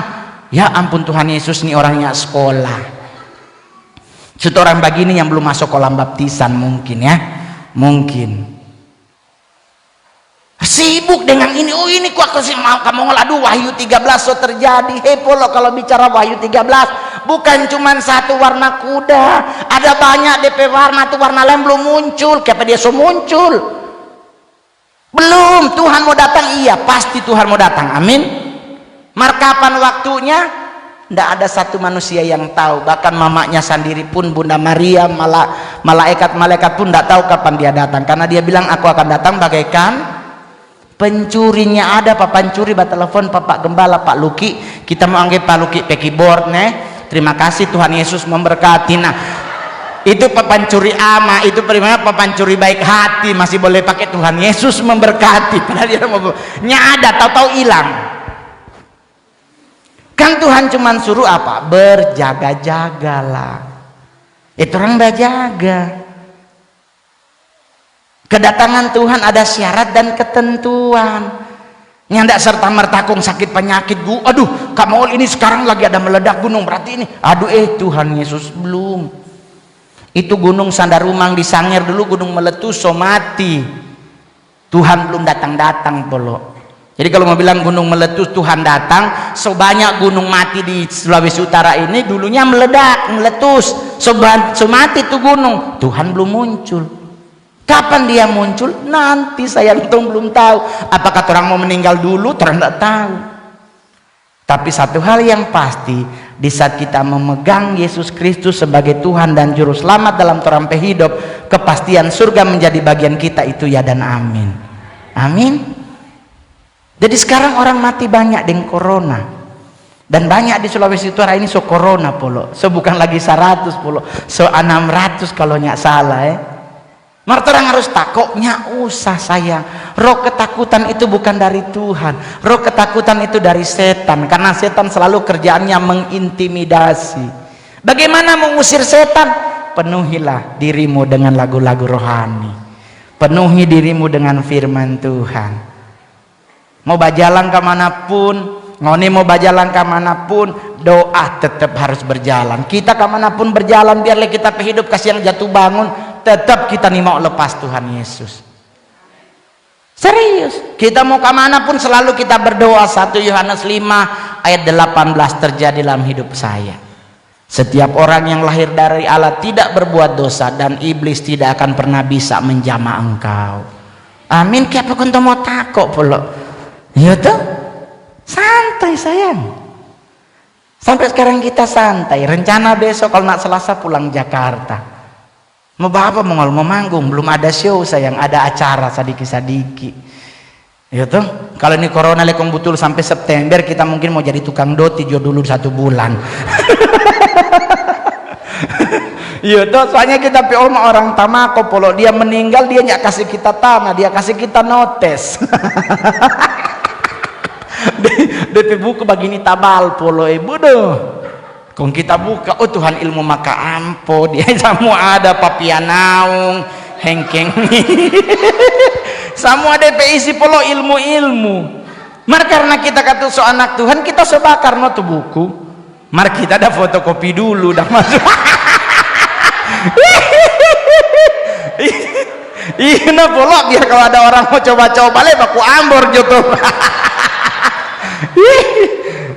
Ya ampun Tuhan Yesus nih orangnya sekolah. Seorang begini yang belum masuk kolam baptisan mungkin ya. Mungkin. Sibuk dengan ini. Oh ini kok kamu aduh Wahyu 13 so terjadi. Polo kalau bicara Wahyu 13 bukan cuma satu warna kuda, ada banyak DP warna. Tuh warna lain belum muncul. Kenapa dia so muncul? Belum. Tuhan mau datang, iya pasti Tuhan mau datang. Amin. Kapan waktunya? Tidak ada satu manusia yang tahu. Bahkan mamanya sendiri pun Bunda Maria, malaikat pun tidak tahu kapan dia datang. Karena dia bilang aku akan datang bagaikan pencurinya. Ada Pak pencuri telepon Pak Gembala, Pak Luki, kita mau anggap Pak Luki pe keyboard terima kasih Tuhan Yesus memberkati. Nah itu Pak pencuri ama, itu bagaimana Pak pencuri baik hati masih boleh pakai Tuhan Yesus memberkati, padahal dia mau ada tahu-tahu hilang. Kan Tuhan cuman suruh apa? Berjaga-jagalah. Itu orang berjaga. Kedatangan Tuhan ada syarat dan ketentuan. Nyandak serta mertakung sakit penyakit aduh kamu ini sekarang lagi ada meledak gunung berarti ini aduh Tuhan Yesus belum. Itu gunung Sandarumang di Sangir dulu gunung meletus so mati. Tuhan belum datang polo. Jadi kalau mau bilang gunung meletus Tuhan datang, so banyak gunung mati di Sulawesi Utara ini dulunya meletus, so mati tuh gunung, Tuhan belum muncul. Kapan dia muncul? Nanti saya belum tahu. Apakah orang mau meninggal dulu? Orang tidak tahu. Tapi satu hal yang pasti, di saat kita memegang Yesus Kristus sebagai Tuhan dan Juru Selamat dalam terampai hidup, kepastian surga menjadi bagian kita, itu ya dan amin. Amin. Jadi sekarang orang mati banyak dengan corona. Dan banyak di Sulawesi Utara ini so corona polo. So bukan lagi 100 polo. So 600 kalau nggak salah Maka orang harus takutnya usah sayang. Roh ketakutan itu bukan dari Tuhan. Roh ketakutan itu dari setan. Karena setan selalu kerjaannya mengintimidasi. Bagaimana mengusir setan? Penuhilah dirimu dengan lagu-lagu rohani. Penuhi dirimu dengan firman Tuhan. Mau berjalan kemanapun, ngoni mau berjalan kemanapun, doa tetap harus berjalan. Kita kemanapun berjalan, biarlah kita hidup kasih yang jatuh bangun, tetap kita nih mau lepas Tuhan Yesus. Serius, kita mau kemanapun selalu kita berdoa. 1 Yohanes 5 ayat 18 terjadi dalam hidup saya. Setiap orang yang lahir dari Allah tidak berbuat dosa, dan iblis tidak akan pernah bisa menjamah engkau. Amin. Kenapa kau mau takut pula? Ya tuh, santai sayang. Sampai sekarang kita santai. Rencana besok kalau nak Selasa pulang Jakarta. Mau apa mau manggung? Belum ada show sayang, ada acara sadiki-sadiki. Ya tuh, kalau ini corona lekong betul sampai September kita mungkin mau jadi tukang doti jo dulu 1 bulan. Iya tuh, soalnya kita PO sama orang Tamako polo, dia meninggal dia nggak kasih kita tanah, dia kasih kita notes. DP buku begini tabal polo ibu doh. Kong kita buka, oh Tuhan ilmu maka ampo, dia semua ada papianaung, hengkeng. Semua DP isi polo ilmu-ilmu. Mar karena kita kata so anak Tuhan, kita sebakar no tuh buku. Mar kita ada fotokopi dulu dah masuk. Iya polo biar kalau ada orang mau coba-coba le baku ambor gitu.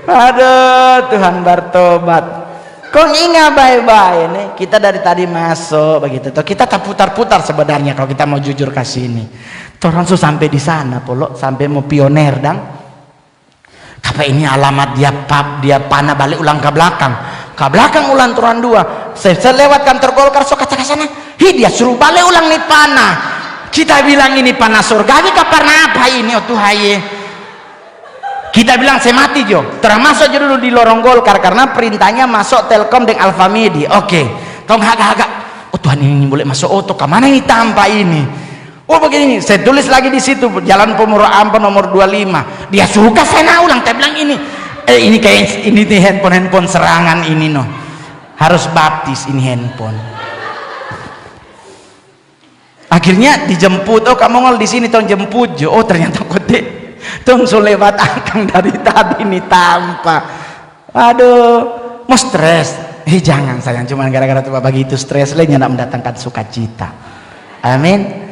Aduh, Tuhan bertobat. Kau ingat baik-baik nih, kita dari tadi masuk begitu. Tuh kita tak putar-putar sebenarnya kalau kita mau jujur ke sini. Orang sudah sampai di sana, polo sampai mau pioner dang. Apa ini alamat dia panah balik ulang ke belakang ulang turun dua. Saya lewat kantor Golkar, so kata ke sana, dia suruh balik ulang nih panah. Kita bilang ini panah surgawi, kapan apa ini? Oh Tuhan. Kita bilang saya mati jo, termasuk aja dulu di lorong Golkar karena perintahnya masuk Telkom dengan Alfamidi. Oke, tong agak-agak. Oh Tuhan ini boleh masuk auto, kemana ini tanpa ini? Oh begini, saya tulis lagi di situ Jalan Pemuro Ampon nomor 25. Dia suka saya ulang, saya bilang ini. Ini kayak ini nih handphone serangan ini no. Harus baptis ini handphone. Akhirnya dijemput. Oh kamu ngol di sini tong jemput jo. Oh ternyata kode. Tong so lewat akang dari tadi nih tanpa. Aduh, mau stres. Jangan sayang, cuma gara-gara tuh begitu stres lainnya nak mendatangkan sukacita. Amin.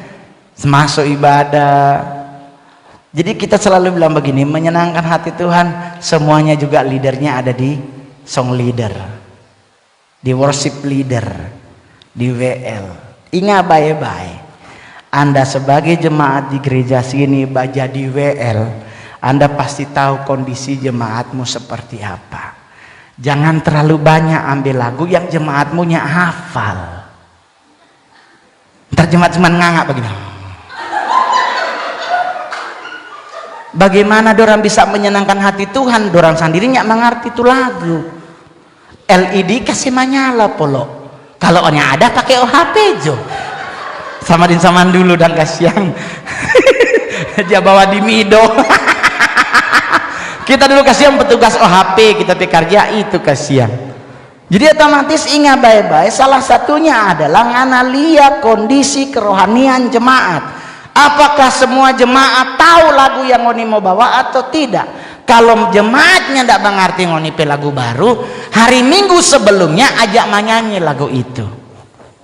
Masuk ibadah. Jadi kita selalu bilang begini, menyenangkan hati Tuhan. Semuanya juga leadernya ada di song leader, di worship leader, di WL. Ingat baik-baik. Anda sebagai jemaat di gereja sini baca di WL, Anda pasti tahu kondisi jemaatmu seperti apa. Jangan terlalu banyak ambil lagu yang jemaatmu nya hafal. Ntar jemaat cuma ngangak begini. Bagaimana dorang bisa menyenangkan hati Tuhan? Dorang sendiri nggak mengerti itu lagu. LED kasih menyala polo. Kalau nya ada pakai OHP jo. Sama dulu dan kasihan. Dia bawa di Mido. Kita dulu kasihan petugas OHP, kita kerja itu kasihan. Jadi otomatis ingat baik-baik, salah satunya adalah nganalia kondisi kerohanian jemaat. Apakah semua jemaat tahu lagu yang ngoni mau bawa atau tidak? Kalau jemaatnya tidak mengerti ngoni lagu baru, hari Minggu sebelumnya ajak menyanyi lagu itu.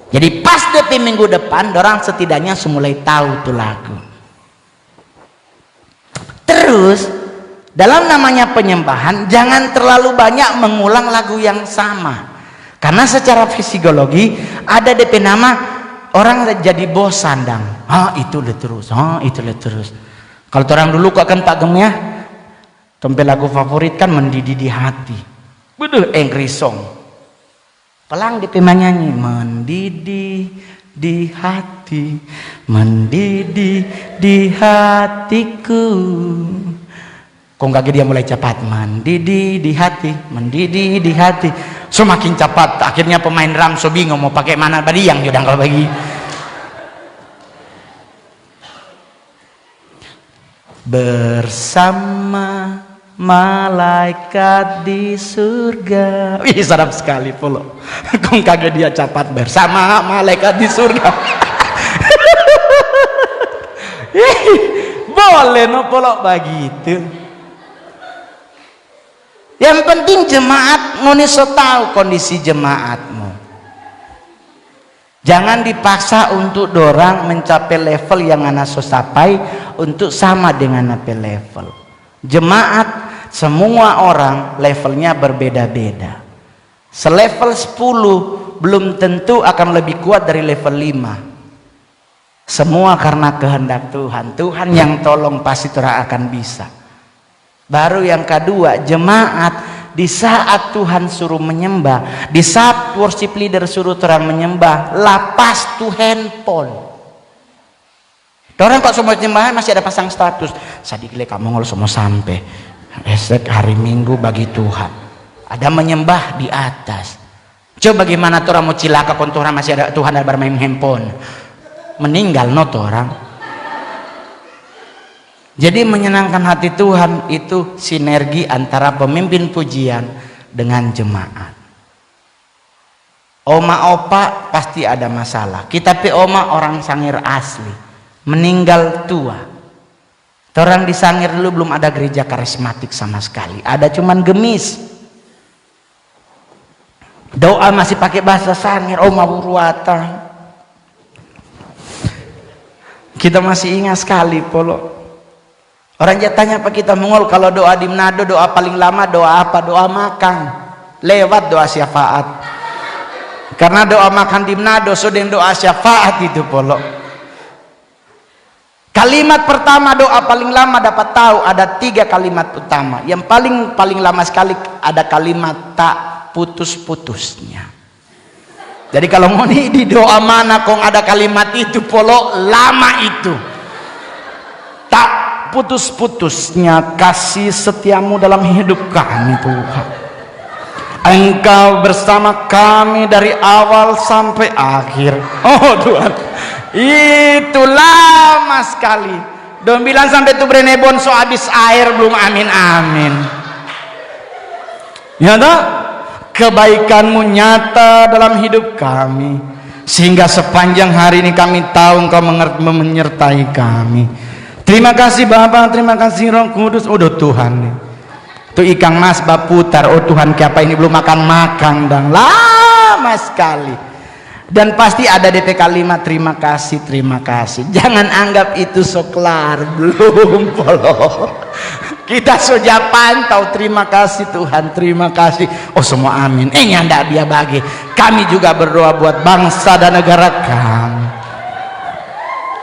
Jadi pas DP minggu depan, orang setidaknya semulai tahu tuh lagu. Terus dalam namanya penyembahan jangan terlalu banyak mengulang lagu yang sama. Karena secara psikologi ada DP nama orang jadi bosan dang. Itu le terus, itu le terus. Kalau orang dulu kok akan tak gemnya, tempe lagu favorit kan mendidih di hati. Beduh angry song. Pelang di nyanyi mendidih di hati, mendidih di hatiku. Kok kaget dia mulai cepat mendidih di hati, mendidih di hati. Semakin cepat, akhirnya pemain drum so bingung mau pakai mana badiang yaudah kalau bagi. Bersama malaikat di surga. Wih sedap sekali polo. Kong kaget dia cepat bersama malaikat di surga. Boleh no polo begitu. Yang penting jemaat ngoni so tahu kondisi jemaatmu. Jangan dipaksa untuk dorang mencapai level yang ana so sampai untuk sama dengan apa level. Jemaat semua orang levelnya berbeda-beda. Selevel 10 belum tentu akan lebih kuat dari level 5. Semua karena kehendak Tuhan. Tuhan yang tolong pasti orang akan bisa. Baru yang kedua, jemaat di saat Tuhan suruh menyembah, di saat worship leader suruh orang menyembah, lapas tuh handphone. Orang kok semua jemaat masih ada pasang status. Sadikle kamu ngol semua sampai esok hari Minggu bagi Tuhan. Ada menyembah di atas. Coba bagaimana orang mau cilaka kon orang masih ada Tuhan ada bermain handphone. Meninggal no orang. Jadi menyenangkan hati Tuhan itu sinergi antara pemimpin pujian dengan jemaat. Oma opa pasti ada masalah. Kita pe oma orang sangir asli. meninggal tua. Orang di Sangir dulu belum ada gereja karismatik sama sekali, ada cuman gemis. Doa masih pakai bahasa Sangir, oh mawuruata. Kita masih ingat sekali polo. Orang tanya apa kita mengol, kalau doa di Manado doa paling lama doa apa? Doa makan. Lewat doa syafaat. Karena doa makan di Manado sudah doa syafaat itu polo. Kalimat pertama doa paling lama dapat tahu ada 3 kalimat utama. Yang paling lama sekali ada kalimat tak putus-putusnya. Jadi kalau ngoni di doa mana kong ada kalimat itu polo lama itu. Tak putus-putusnya kasih setiamu dalam hidup kami Tuhan. Engkau bersama kami dari awal sampai akhir. Oh Tuhan, itu lama sekali. Don bilang sampai tu Brenebon so habis air belum, amin amin. Ya tak? Kebaikanmu nyata dalam hidup kami, sehingga sepanjang hari ini kami tahu Engkau menyertai kami. Terima kasih Bapa, terima kasih Roh Kudus. Udah Tuhan, tuh ikan mas baputar. Oh Tuhan, siapa ini belum makan dan lama sekali. Dan pasti ada DP kalimat terima kasih, terima kasih. Jangan anggap itu soklar, belum polo. Kita sudah pantau, terima kasih Tuhan, terima kasih. Oh semua amin. Nyanda dia bagi. Kami juga berdoa buat bangsa dan negara kami.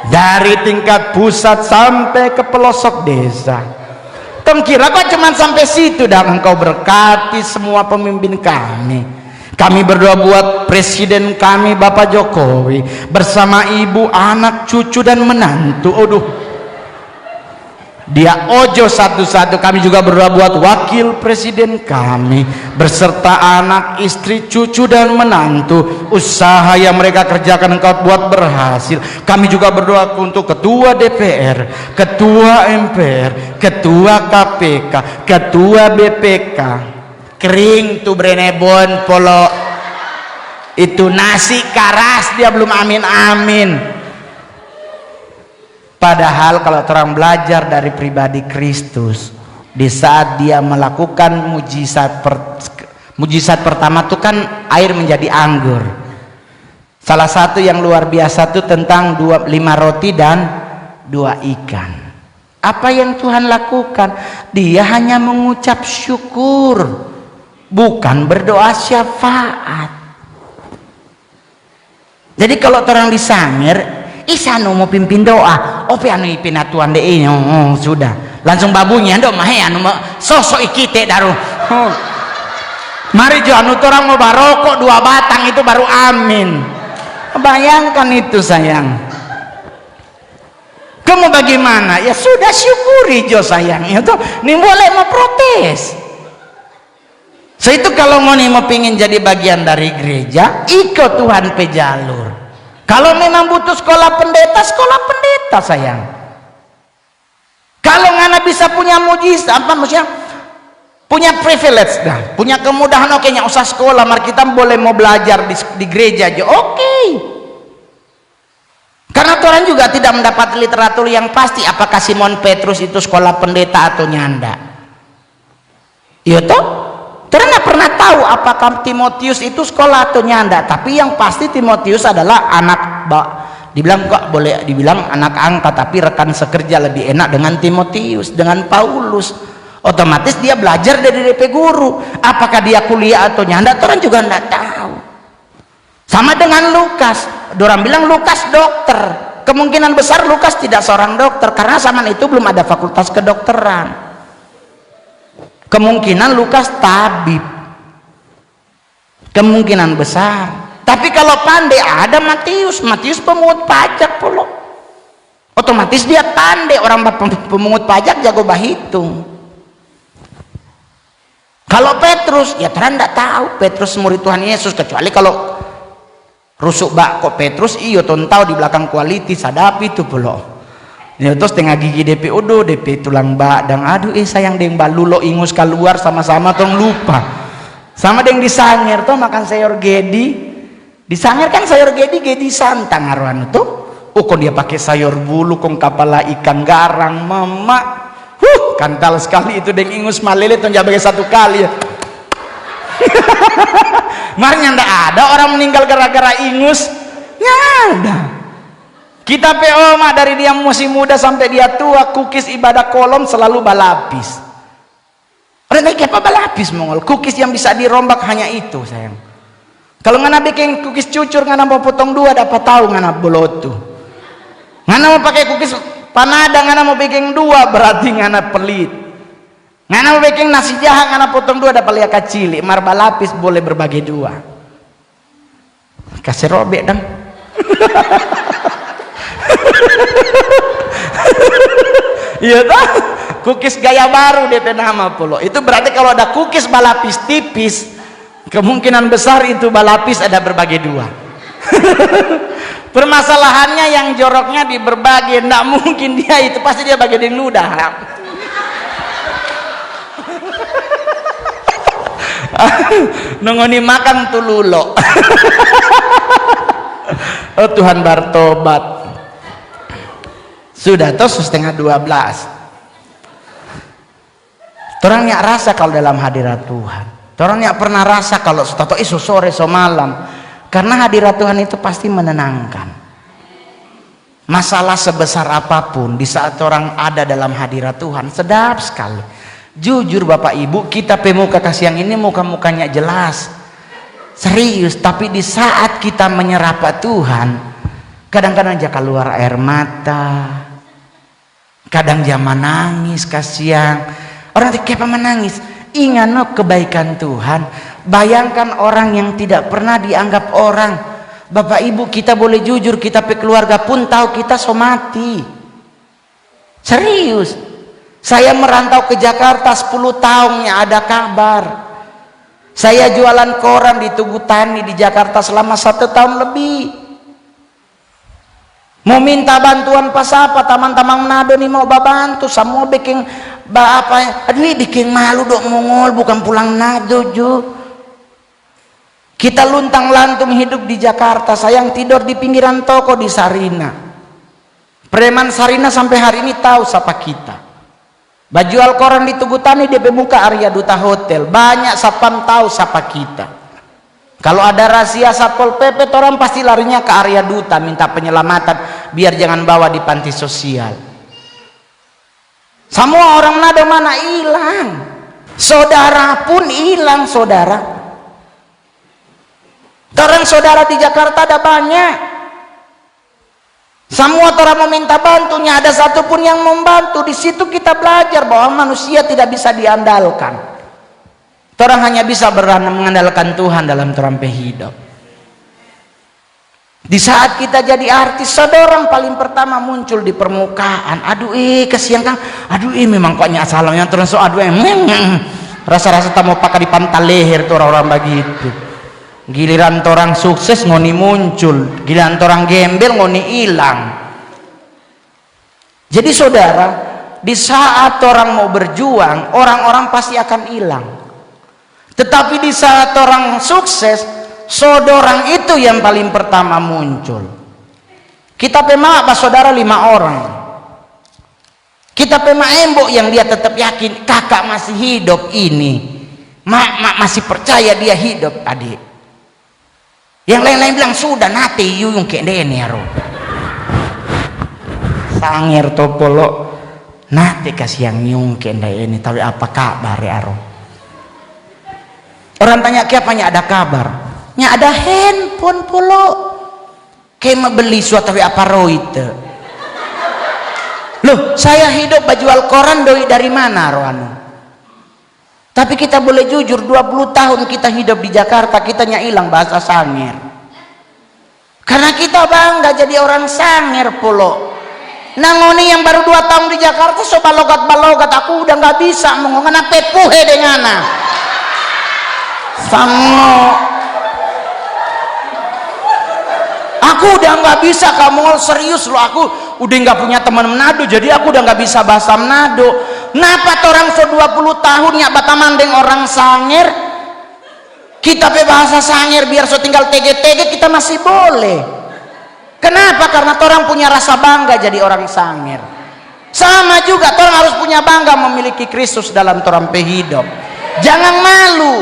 Dari tingkat pusat sampai ke pelosok desa. Tong kira kok cuman sampai situ dan Engkau berkati semua pemimpin kami. Kami berdoa buat presiden kami Bapak Jokowi bersama ibu, anak, cucu dan menantu. Aduh. Dia ojo satu-satu. Kami juga berdoa buat wakil presiden kami berserta anak, istri, cucu dan menantu. Usaha yang mereka kerjakan Engkau buat berhasil. Kami juga berdoa untuk ketua DPR, ketua MPR, ketua KPK, ketua BPK. Kering tuh Brenebon polo. Itu nasi karas dia belum amin amin. Padahal kalau orang belajar dari pribadi Kristus, di saat dia melakukan mujizat pertama itu kan air menjadi anggur. Salah satu yang luar biasa itu tentang 5 roti dan 2 ikan. Apa yang Tuhan lakukan? Dia hanya mengucap syukur, bukan berdoa syafaat. Jadi kalau orang di Sangir isanu mau pimpin doa, ope anu ipin atuan de ini, sudah langsung babunya ando mah anu sosok ikite daru. Mari jo anu torang mau barokok 2 batang itu baru amin. Bayangkan itu sayang. Kamu bagaimana? Ya sudah syukuri jo sayang. Itu nih boleh mau protes. Itu kalau mau pingin jadi bagian dari gereja, ikut Tuhan pe jalur. Kalau memang butuh sekolah pendeta sayang. Kalau ngana bisa punya mujizat, apa maksudnya? Punya privilege dah, punya kemudahan, oke nya usah sekolah, mari kita boleh mau belajar di gereja aja, oke. Karena Tuhan juga tidak mendapat literatur yang pasti apakah Simon Petrus itu sekolah pendeta atau nyanda. Iya toh? Tuhan tidak pernah tahu apakah Timotius itu sekolah atau nyanda, tapi yang pasti Timotius adalah anak, dibilang kok boleh dibilang anak angkat, tapi rekan sekerja lebih enak dengan Timotius, dengan Paulus. Otomatis dia belajar dari DP guru. Apakah dia kuliah atau nyanda, Tuhan juga tidak tahu. Sama dengan Lukas, orang bilang Lukas dokter, kemungkinan besar Lukas tidak seorang dokter karena zaman itu belum ada fakultas kedokteran. Kemungkinan Lukas tabib, kemungkinan besar. Tapi kalau pandai ada Matius pemungut pajak pula. Otomatis dia pandai, orang pemungut pajak jago bahitung. Kalau Petrus, ya Tuhan tidak tahu Petrus murid Tuhan Yesus, kecuali kalau rusuk bak kok Petrus iyo tuh tahu di belakang kualiti sadapi itu pula. Ya terus tengah gigi DP udo DP tulang badang, aduh sayang deng balulo ingus keluar sama-sama tong lupa. Sama deng di Sangir tuh makan sayur gedi. Di Sangir kan sayur gedi santang aruan tuh. kok dia pakai sayur bulu, kok kepala ikan garang, mama. Kantal sekali itu deng ingus malele tuh jabai satu kali ya. Marnya ndak ada orang meninggal gara-gara ingus. Ya ada. Kita PO mah dari dia masih muda sampai dia tua, kukis ibadah kolom selalu balapis. Orang naik apa balapis mongol? Kukis yang bisa dirombak hanya itu sayang. Kalau ngana bikin kukis cucur, ngana mau potong dua dapat tahu ngana bolotu. Ngana mau pakai kukis panada, ngana mau bikin dua berarti ngana pelit. Ngana mau bikin nasi jahat, ngana potong dua dapat lihat kecil. Mar balapis boleh berbagi dua. Kasih robek dong. Iya tak? Kukis gaya baru DP nama polo. Itu berarti kalau ada kukis balapis tipis, kemungkinan besar itu balapis ada berbagi dua. Permasalahannya yang joroknya di berbagi, ndak mungkin dia itu pasti dia bagi dengan ludah. Nongoni makan tululo. Oh Tuhan bertobat. Sudah toh 11:30. Orang nyak rasa kalau dalam hadirat Tuhan. Orang nyak pernah rasa kalau tato isu sore so malam. Karena hadirat Tuhan itu pasti menenangkan. Masalah sebesar apapun di saat orang ada dalam hadirat Tuhan sedap sekali. Jujur Bapak Ibu, kita pemuka kasih yang ini muka-mukanya jelas, serius, tapi di saat kita menyerapa Tuhan, kadang-kadang aja keluar air mata, kadang dia menangis kasihan. Orang kayak menangis, ingat no kebaikan Tuhan. Bayangkan orang yang tidak pernah dianggap orang. Bapak Ibu, kita boleh jujur, kita pe keluarga pun tahu kita so mati. Serius. Saya merantau ke Jakarta 10 tahunnya ada kabar. Saya jualan koran di Tugu Tani di Jakarta selama 1 tahun lebih. Mau minta bantuan pas apa teman-teman Manado nih mau bantu, semua bikin apa? Aduh bikin malu dok mongol, bukan pulang Manado ju. Kita luntang lantung hidup di Jakarta, sayang tidur di pinggiran toko di Sarina. Preman Sarina sampai hari ini tahu siapa kita. Jual koran di Tugu Tani di muka Arya Duta Hotel, banyak sapam tahu siapa kita. Kalau ada rahasia Satpol PP, orang pasti larinya ke Arya Duta minta penyelamatan biar jangan bawa di panti sosial. Semua orang Manado mana hilang, saudara pun hilang saudara. Orang saudara di Jakarta ada banyak. Semua orang meminta bantunya, ada satupun yang membantu. Di situ kita belajar bahwa manusia tidak bisa diandalkan. Orang hanya bisa mengandalkan Tuhan dalam terampai hidup. Di saat kita jadi artis, orang paling pertama muncul di permukaan. Aduh kasihan Kang. Aduh memang koknya asalnya terus so aduh rasa-rasa tak mau pakai di pantal leher tuh orang-orang begitu. Giliran orang sukses ngoni muncul, giliran orang gembel ngoni hilang. Jadi saudara, di saat orang mau berjuang, orang-orang pasti akan hilang. Tetapi di saat orang sukses, saudara itu yang paling pertama muncul. Kita pema apa saudara 5 orang. Kita pema embok yang dia tetap yakin kakak masih hidup ini. Masih percaya dia hidup adik. Yang lain-lain bilang sudah nate yuyung kayak dene aro. Sangir topolo nate kasih yang nyung kayak dene tapi apa kabar ya aro. Orang tanya kiapanya ada kabar. Nya ada handphone polo. Kayak mau beli suatu apa roite. Loh, saya hidup jual koran doi dari mana roano? Tapi kita boleh jujur 20 tahun kita hidup di Jakarta, kita hilang bahasa Sangir. Karena kita bangga jadi orang Sangir polo. Nangoni yang baru 2 tahun di Jakarta so balogat-balogat, aku udah nggak bisa ngomong apa puhe dengan Sango. Aku udah nggak bisa, kamu serius loh, aku udah nggak punya teman Manado, jadi aku udah nggak bisa bahasa Manado. Napa orang so 20 tahun ya batamandeng orang Sangir, kita pe bahasa Sangir biar so tinggal tege-tege kita masih boleh. Kenapa? Karena orang punya rasa bangga jadi orang sanger. Sama juga orang harus punya bangga memiliki Kristus dalam orang hidup. Jangan malu.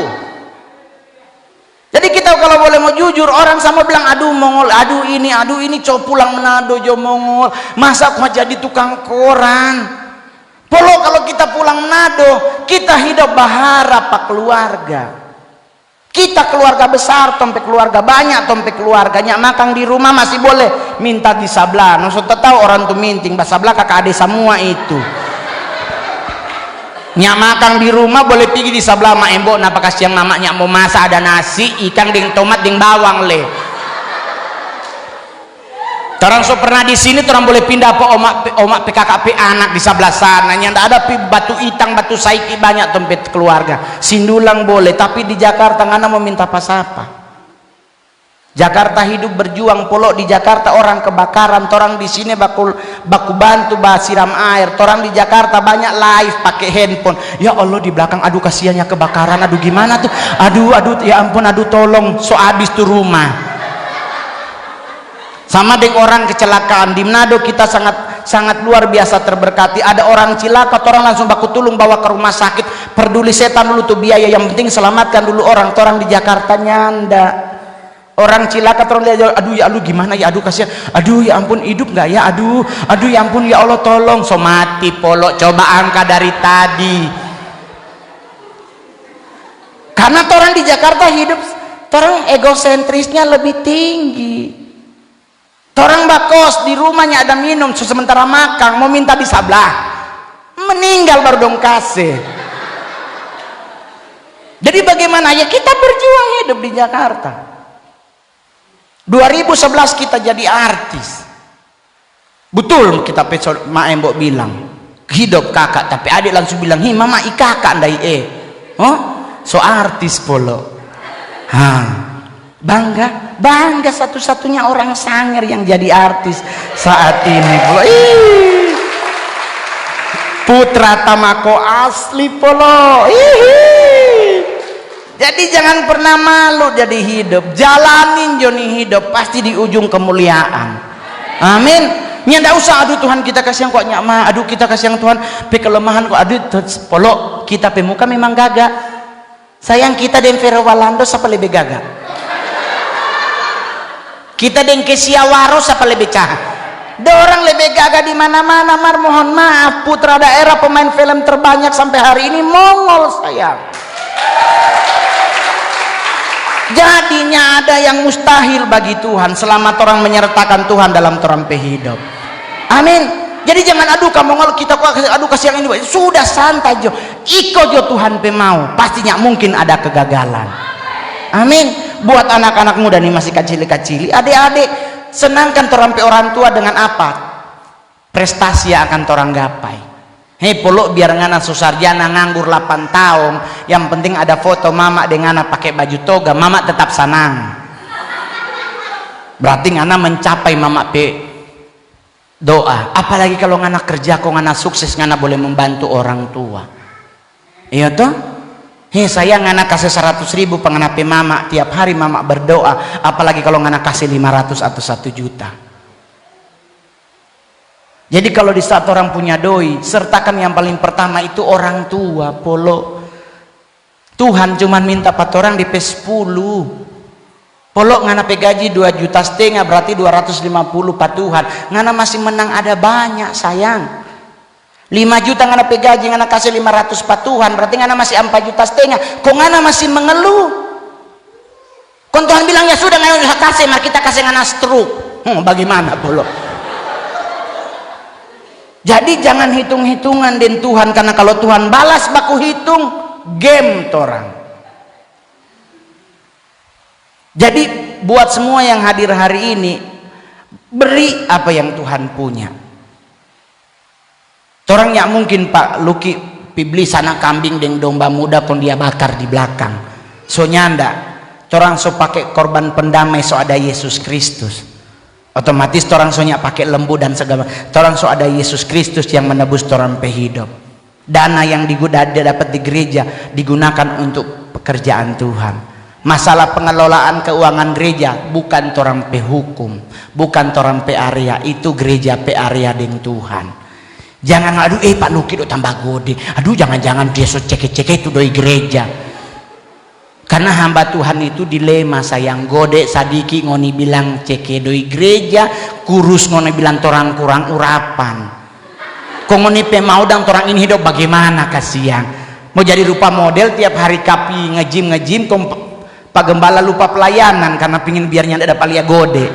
Jadi kita kalau boleh mau jujur, orang sama bilang aduh Mongol, aduh ini coba pulang Manado jo Mongol, masa kok jadi tukang koran. Polo kalau kita pulang Manado, kita hidup berharap pak keluarga. Kita keluarga besar, tompe keluarga banyak, tompe keluarganya makan di rumah masih boleh minta di sebelah. Maksudnya tahu orang tuh minting bahasa sebelah kakak adik semua itu. Nyak makan di rumah boleh pergi di sebelah mak embok napa kasih yang mamaknya mau masak ada nasi ikan ding tomat ding bawang le. Orang so pernah di sini orang boleh pindah apa omak PKKP anak di sebelah sana yang ada batu itang batu saiki banyak tempat keluarga sindulang boleh tapi di Jakarta ngana mau minta apa-apa. Jakarta hidup berjuang polok di Jakarta orang kebakaran, orang di sini baku bantu siram air, orang di Jakarta banyak live pakai handphone. Ya Allah di belakang aduh kasihannya kebakaran, aduh gimana tuh, aduh ya ampun, aduh tolong so habis tuh rumah. Sama dengan orang kecelakaan di Manado kita sangat luar biasa terberkati. Ada orang cilaka, orang langsung baku tulung bawa ke rumah sakit. Peduli setan dulu tuh biaya, yang penting selamatkan dulu orang. Orang di Jakarta nyanda. Orang cilaka terus lihat, aduh ya aduh gimana ya, aduh kasihan, aduh ya ampun hidup nggak ya, aduh ya ampun ya Allah tolong, so mati polok. Coba angka dari tadi. Karena orang di Jakarta hidup, orang egosentrisnya lebih tinggi. Orang bakos di rumahnya ada minum, sementara makan mau minta di sebelah, meninggal baru dong kasih. Jadi bagaimana ya kita berjuang hidup di Jakarta. 2011 kita jadi artis, betul kita pesol mak embok bilang hidup kakak, tapi adik langsung bilang hi mama kakak ndai oh so artis polo. Bangga satu-satunya orang sanger yang jadi artis saat ini polo. Putra Tamako asli polo. Jadi jangan pernah malu jadi hidup, jalanin joni hidup pasti di ujung kemuliaan. Amin. Nggak usah aduh Tuhan kita kasih yang kok nyama, aduh kita kasih yang Tuhan pe kelemahan kok aduh polok kita pe muka memang gagak. Sayang kita den Vero Walando siapa lebih gagak? Kita den Kesia Waro siapa lebih cah? Orang lebih gagak di mana-mana. Mar mohon maaf putra daerah pemain film terbanyak sampai hari ini Mongol sayang. Jadinya ada yang mustahil bagi Tuhan selama orang menyertakan Tuhan dalam orang hidup. Amin. Jadi jangan aduh kamu kalau kita aduh kasih yang ini sudah santai jo. Iko jo Tuhan pemau pastinya mungkin ada kegagalan. Amin. Buat anak-anak muda nih masih kecil-kecil, adik-adik senangkan orang tua dengan apa? Prestasi yang akan orang gapai. Hei polok biar ngana susarjana nganggur 8 tahun, yang penting ada foto mama dengan ngana pakai baju toga, mama tetap senang. Berarti ngana mencapai mama pe doa. Apalagi kalau ngana kerja kok ngana sukses, ngana boleh membantu orang tua. Iya toh? Hei sayang ngana kasih 100.000 pengana pe mama tiap hari mama berdoa, apalagi kalau ngana kasih 500 atau 1 juta. Jadi kalau di saat orang punya doi, sertakan yang paling pertama itu orang tua polo. Tuhan cuma minta pat orang di P10. Polo ngana pe gaji 2,5 juta berarti 250 pat Tuhan. Ngana masih menang ada banyak sayang. 5 juta ngana pe gaji ngana kasih 500 pat Tuhan berarti ngana masih 4,5 juta. Kok ngana masih mengeluh? Kon Tuhan bilang ya sudah ngana usah kasih, mari kita kasih ngana stroke. Bagaimana polo? Jadi jangan hitung-hitungan den Tuhan, karena kalau Tuhan balas baku hitung game torang. Jadi buat semua yang hadir hari ini, beri apa yang Tuhan punya. Torang yang mungkin Pak Luki pibli sana kambing dan domba muda pun dia bakar di belakang. So nyanda, torang so pakai korban pendamai so ada Yesus Kristus. Otomatis orang soalnya pakai lembu dan segala. Orang so ada Yesus Kristus yang menebus orang pehidup. Dana yang dapat di gereja digunakan untuk pekerjaan Tuhan. Masalah pengelolaan keuangan gereja bukan torang pe hukum, bukan torang pe area, itu gereja pe area dengan Tuhan. Jangan aduh Pak Luki do tambah gode, aduh jangan-jangan dia so ceke-ceke itu doi gereja. Karena hamba Tuhan itu dilema sayang, gode sadiki ngoni bilang ceke doi gereja, kurus ngoni bilang torang kurang urapan. Kok ngoni pe mau dang torang ini hidup bagaimana kasihan. Mau jadi rupa model tiap hari kapi ngejim Pak Gembala lupa pelayanan karena pingin biarnya ada palia gode.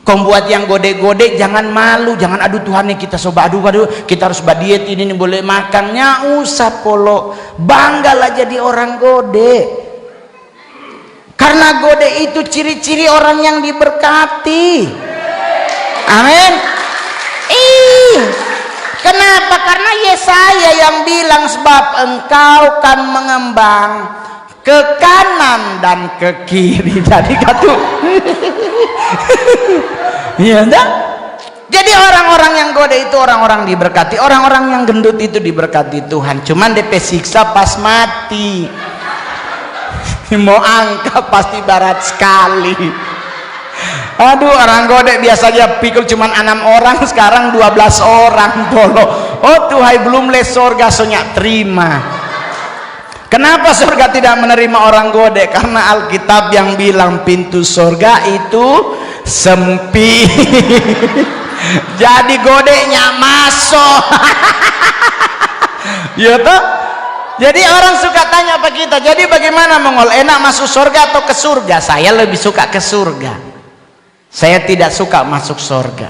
Kau buat yang gode-gode jangan malu, jangan aduh Tuhan nih kita soba aduh kita harus badiet ini nih boleh makannya usah polo, banggalah jadi orang gode. Karena gode itu ciri-ciri orang yang diberkati. Amin. Kenapa? Karena Yesaya yang bilang sebab engkau kan mengembang ke kanan dan ke kiri. Jadi katu. Iya enggak? Jadi orang-orang yang gode itu orang-orang diberkati, orang-orang yang gendut itu diberkati Tuhan. Cuman DP siksa pas mati. Mau angkat pasti berat sekali. Aduh, orang gode biasanya pikul cuman 6 orang, sekarang 12 orang polo. Oh Tuhan belum les sorga sonya terima. Kenapa sorga tidak menerima orang gode? Karena Alkitab yang bilang pintu sorga itu sempit. Jadi godenya masuk. Ya toh? Jadi orang suka tanya apa kita, jadi bagaimana Mongol, enak masuk surga atau ke surga? Saya lebih suka ke surga. Saya tidak suka masuk surga.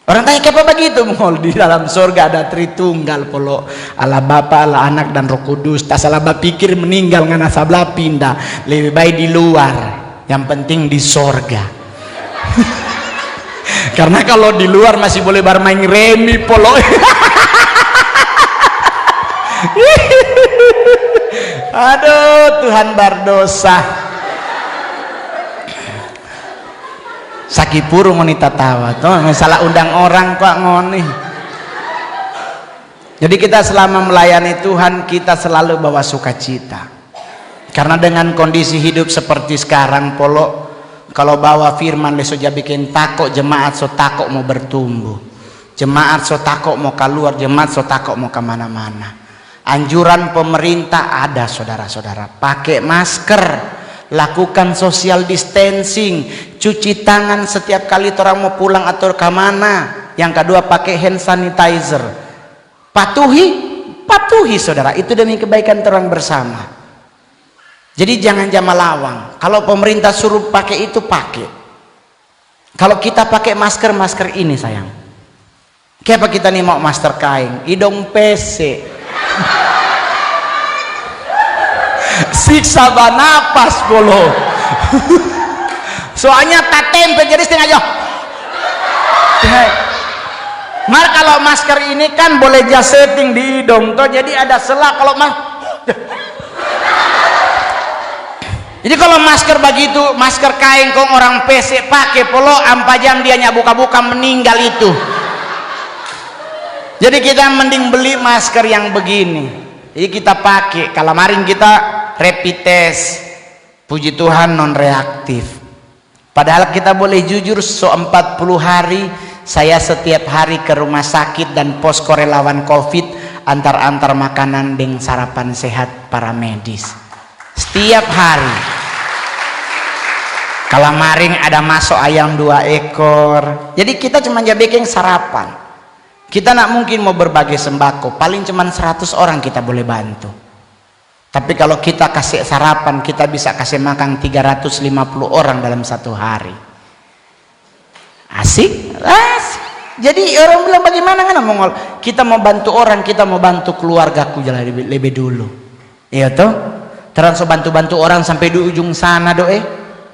Orang tanya kenapa begitu Mongol? Di dalam surga ada Tritunggal polo, Allah Bapa, Allah Anak dan Roh Kudus. Tak salah pikir meninggal ngana sabla pindah, lebih baik di luar. Yang penting di surga. Karena kalau di luar masih boleh bermain remi polo. Aduh Tuhan berdosa. Sakipuru wanita tawa tuh salah undang orang kok ngoni. Jadi kita selama melayani Tuhan kita selalu bawa sukacita. Karena dengan kondisi hidup seperti sekarang polo, kalau bawa firman lesoja bikin takut jemaat, so takut mau bertumbuh, jemaat so takut mau keluar, jemaat so takut mau kemana-mana. Anjuran pemerintah ada saudara-saudara, pakai masker, lakukan social distancing, cuci tangan setiap kali orang mau pulang atau kemana. Yang kedua pakai hand sanitizer. Patuhi saudara, itu demi kebaikan orang bersama. Jadi jangan jamalawang. Kalau pemerintah suruh pakai itu pakai. Kalau kita pakai masker ini sayang. Kenapa kita nih mau masker kain? Hidung PC. Siksa banapas bolo. Soalnya tak tempe jadi setengah jauh. Mar kalau masker ini kan boleh just setting di hidung toh, jadi ada selah kalau jadi kalau masker begitu, masker kain kong orang PC pakai polo ampa jam dianya buka-buka meninggal itu. Jadi kita mending beli masker yang begini. Jadi kita pakai. Kalau kemarin kita rapid test, puji Tuhan non reaktif. Padahal kita boleh jujur, so 40 hari saya setiap hari ke rumah sakit dan posko relawan COVID, antar-antar makanan dengan sarapan sehat para medis. Setiap hari. Kalau kemarin ada masuk ayam 2 ekor. Jadi kita cuma bikin sarapan. Kita nak mungkin mau berbagi sembako, paling cuma 100 orang kita boleh bantu. Tapi kalau kita kasih sarapan, kita bisa kasih makan 350 orang dalam satu hari. Asik? Asik. Jadi orang bilang bagaimana kan Mongol? Kita mau bantu orang, kita mau bantu keluargaku jalan lebih dulu. Iya toh? Terus bantu-bantu orang sampai di ujung sana doe.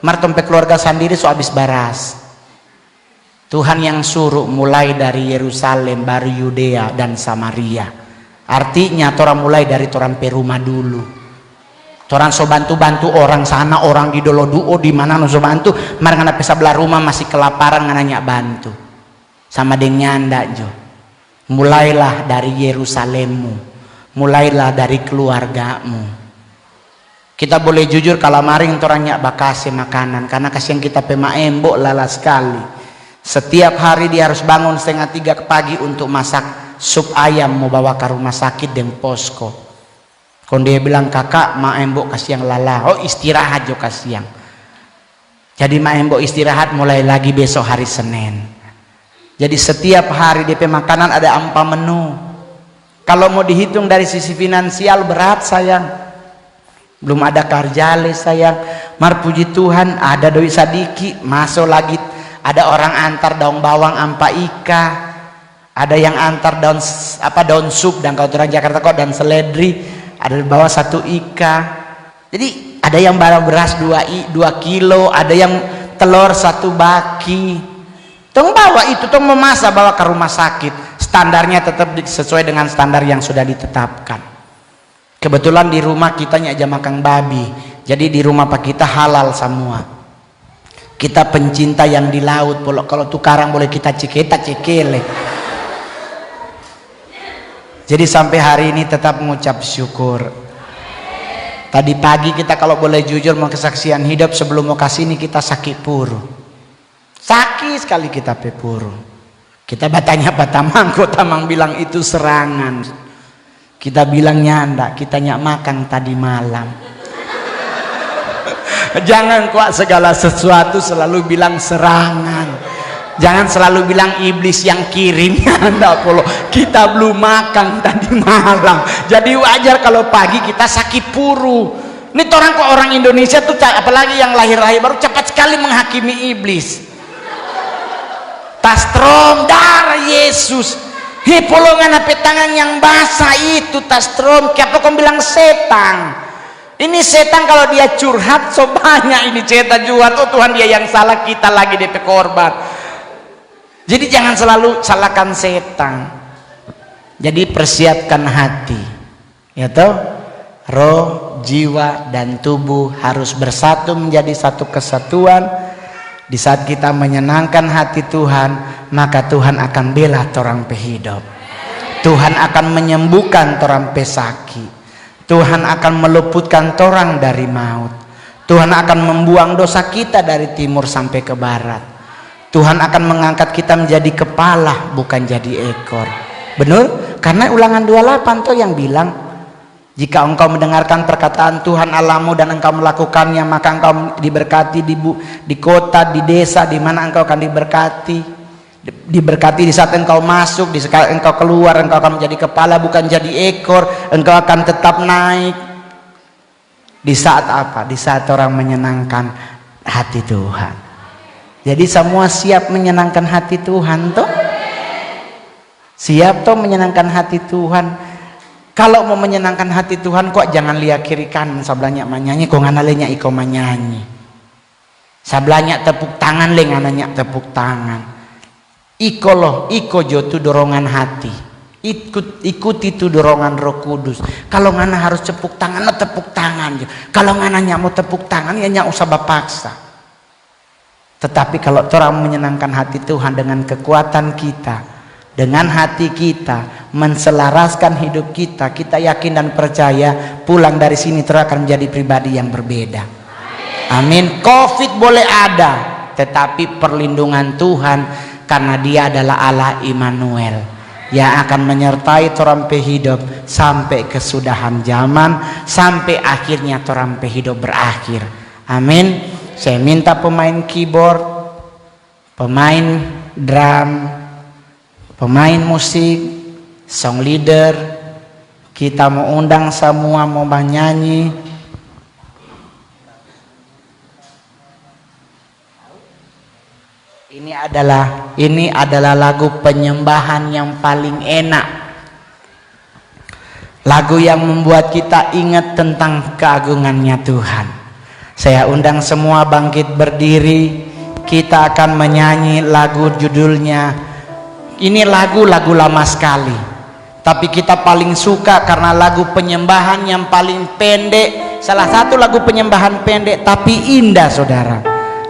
Martompe keluarga sendiri so habis baras. Tuhan yang suruh mulai dari Yerusalem, baru Yudea dan Samaria. Artinya orang mulai dari orang perumah dulu. Orang so bantu-bantu orang sana, orang di dolo-duo di mana no so bantu. Mar ngana sebelah rumah masih kelaparan nanya bantu. Sama dengan nyanda jo. Mulailah dari Yerusalemmu. mulailah dari keluargamu. Kita boleh jujur kalau maring torangnya bakasi makanan, karena kasihan kita pemaembok lala sekali. Setiap hari dia harus bangun 2:30 pagi untuk masak sup ayam mau bawa ke rumah sakit dan posko. Kalau dia bilang kakak maembok kasihan lala, oh istirahat jo kasihan. Jadi maembok istirahat mulai lagi besok hari Senin. Jadi setiap hari DP makanan ada 4 menu. Kalau mau dihitung dari sisi finansial berat sayang. Belum ada karjale sayang. Mar puji Tuhan ada doi sadiki masuk lagi. Ada orang antar daun bawang ampa ika. Ada yang antar daun sup dan kalau orang Jakarta kok dan seledri. Ada di bawah 1 ika. Jadi ada yang bawa beras 2 kilo, ada yang telur 1 baki. Tong bawa itu tong memasak bawa ke rumah sakit. Standarnya tetap sesuai dengan standar yang sudah ditetapkan. Kebetulan di rumah kita aja makan babi, jadi di rumah pak kita halal semua. Kita pencinta yang di laut, kalau tukarang boleh kita cekele. Jadi sampai hari ini tetap mengucap syukur. Tadi pagi kita kalau boleh jujur mau kesaksian hidup sebelum mau kasih ini kita sakit puru. Sakit sekali kita pepuru. Kita batanya batamang, kok tamang bilang itu serangan. Kita bilang nyanda, kita nyak makan tadi malam. Jangan kok segala sesuatu selalu bilang serangan. Jangan selalu bilang iblis yang kirim. Nyanda polo. Kita belum makan tadi malam. Jadi wajar kalau pagi kita sakit puru. Ini orang kok orang Indonesia tuh apalagi yang lahir-lahir baru cepat sekali menghakimi iblis. Tastrom darah Yesus. Polongan ape tangan yang basah itu tastrom. Siapa kau bilang setan? Ini setan kalau dia curhat so banyak ini setan curhat. Oh Tuhan dia yang salah, kita lagi DP korban. Jadi jangan selalu salahkan setan. Jadi persiapkan hati, ya toh. Roh, jiwa dan tubuh harus bersatu menjadi satu kesatuan. Di saat kita menyenangkan hati Tuhan, maka Tuhan akan bela torang pehidup. Tuhan akan menyembuhkan torang pesaki. Tuhan akan meluputkan torang dari maut. Tuhan akan membuang dosa kita dari timur sampai ke barat. Tuhan akan mengangkat kita menjadi kepala bukan jadi ekor. Benar? Karena Ulangan 28 tuh yang bilang, jika engkau mendengarkan perkataan Tuhan Allahmu dan engkau melakukannya, maka engkau diberkati di kota, di desa, di mana engkau akan diberkati. Diberkati di saat engkau masuk, di saat engkau keluar, engkau akan menjadi kepala bukan jadi ekor, engkau akan tetap naik. Di saat apa? Di saat orang menyenangkan hati Tuhan. Jadi semua siap menyenangkan hati Tuhan toh? Siap toh menyenangkan hati Tuhan? Kalau mau menyenangkan hati Tuhan kok jangan lihat kiri kanan sabelahnya menyanyi, kok nganalenya iko menyanyi. Sabelahnya tepuk tangan le ngananya tepuk tangan. Iko loh, iko jotu dorongan hati. Ikuti itu dorongan Roh Kudus. Kalau ngana harus tepuk tangan, no tepuk tangan. Kalau ngananya mau tepuk tangan ya nyak usah bapaksa. Tetapi kalau orang menyenangkan hati Tuhan dengan kekuatan kita, dengan hati kita, menselaraskan hidup kita, kita yakin dan percaya pulang dari sini terus akan menjadi pribadi yang berbeda. Amin. Covid boleh ada, tetapi perlindungan Tuhan karena Dia adalah Allah Immanuel yang akan menyertai torampe hidup sampai kesudahan zaman, sampai akhirnya torampe hidup berakhir. Amin. Saya minta pemain keyboard, pemain drum, pemain musik, song leader, kita mau undang semua mau nyanyi. Ini adalah lagu penyembahan yang paling enak. Lagu yang membuat kita ingat tentang keagungannya Tuhan. Saya undang semua bangkit berdiri. Kita akan menyanyi lagu judulnya. Ini lagu lama sekali, tapi kita paling suka karena lagu penyembahan yang paling pendek. Salah satu lagu penyembahan pendek tapi indah saudara.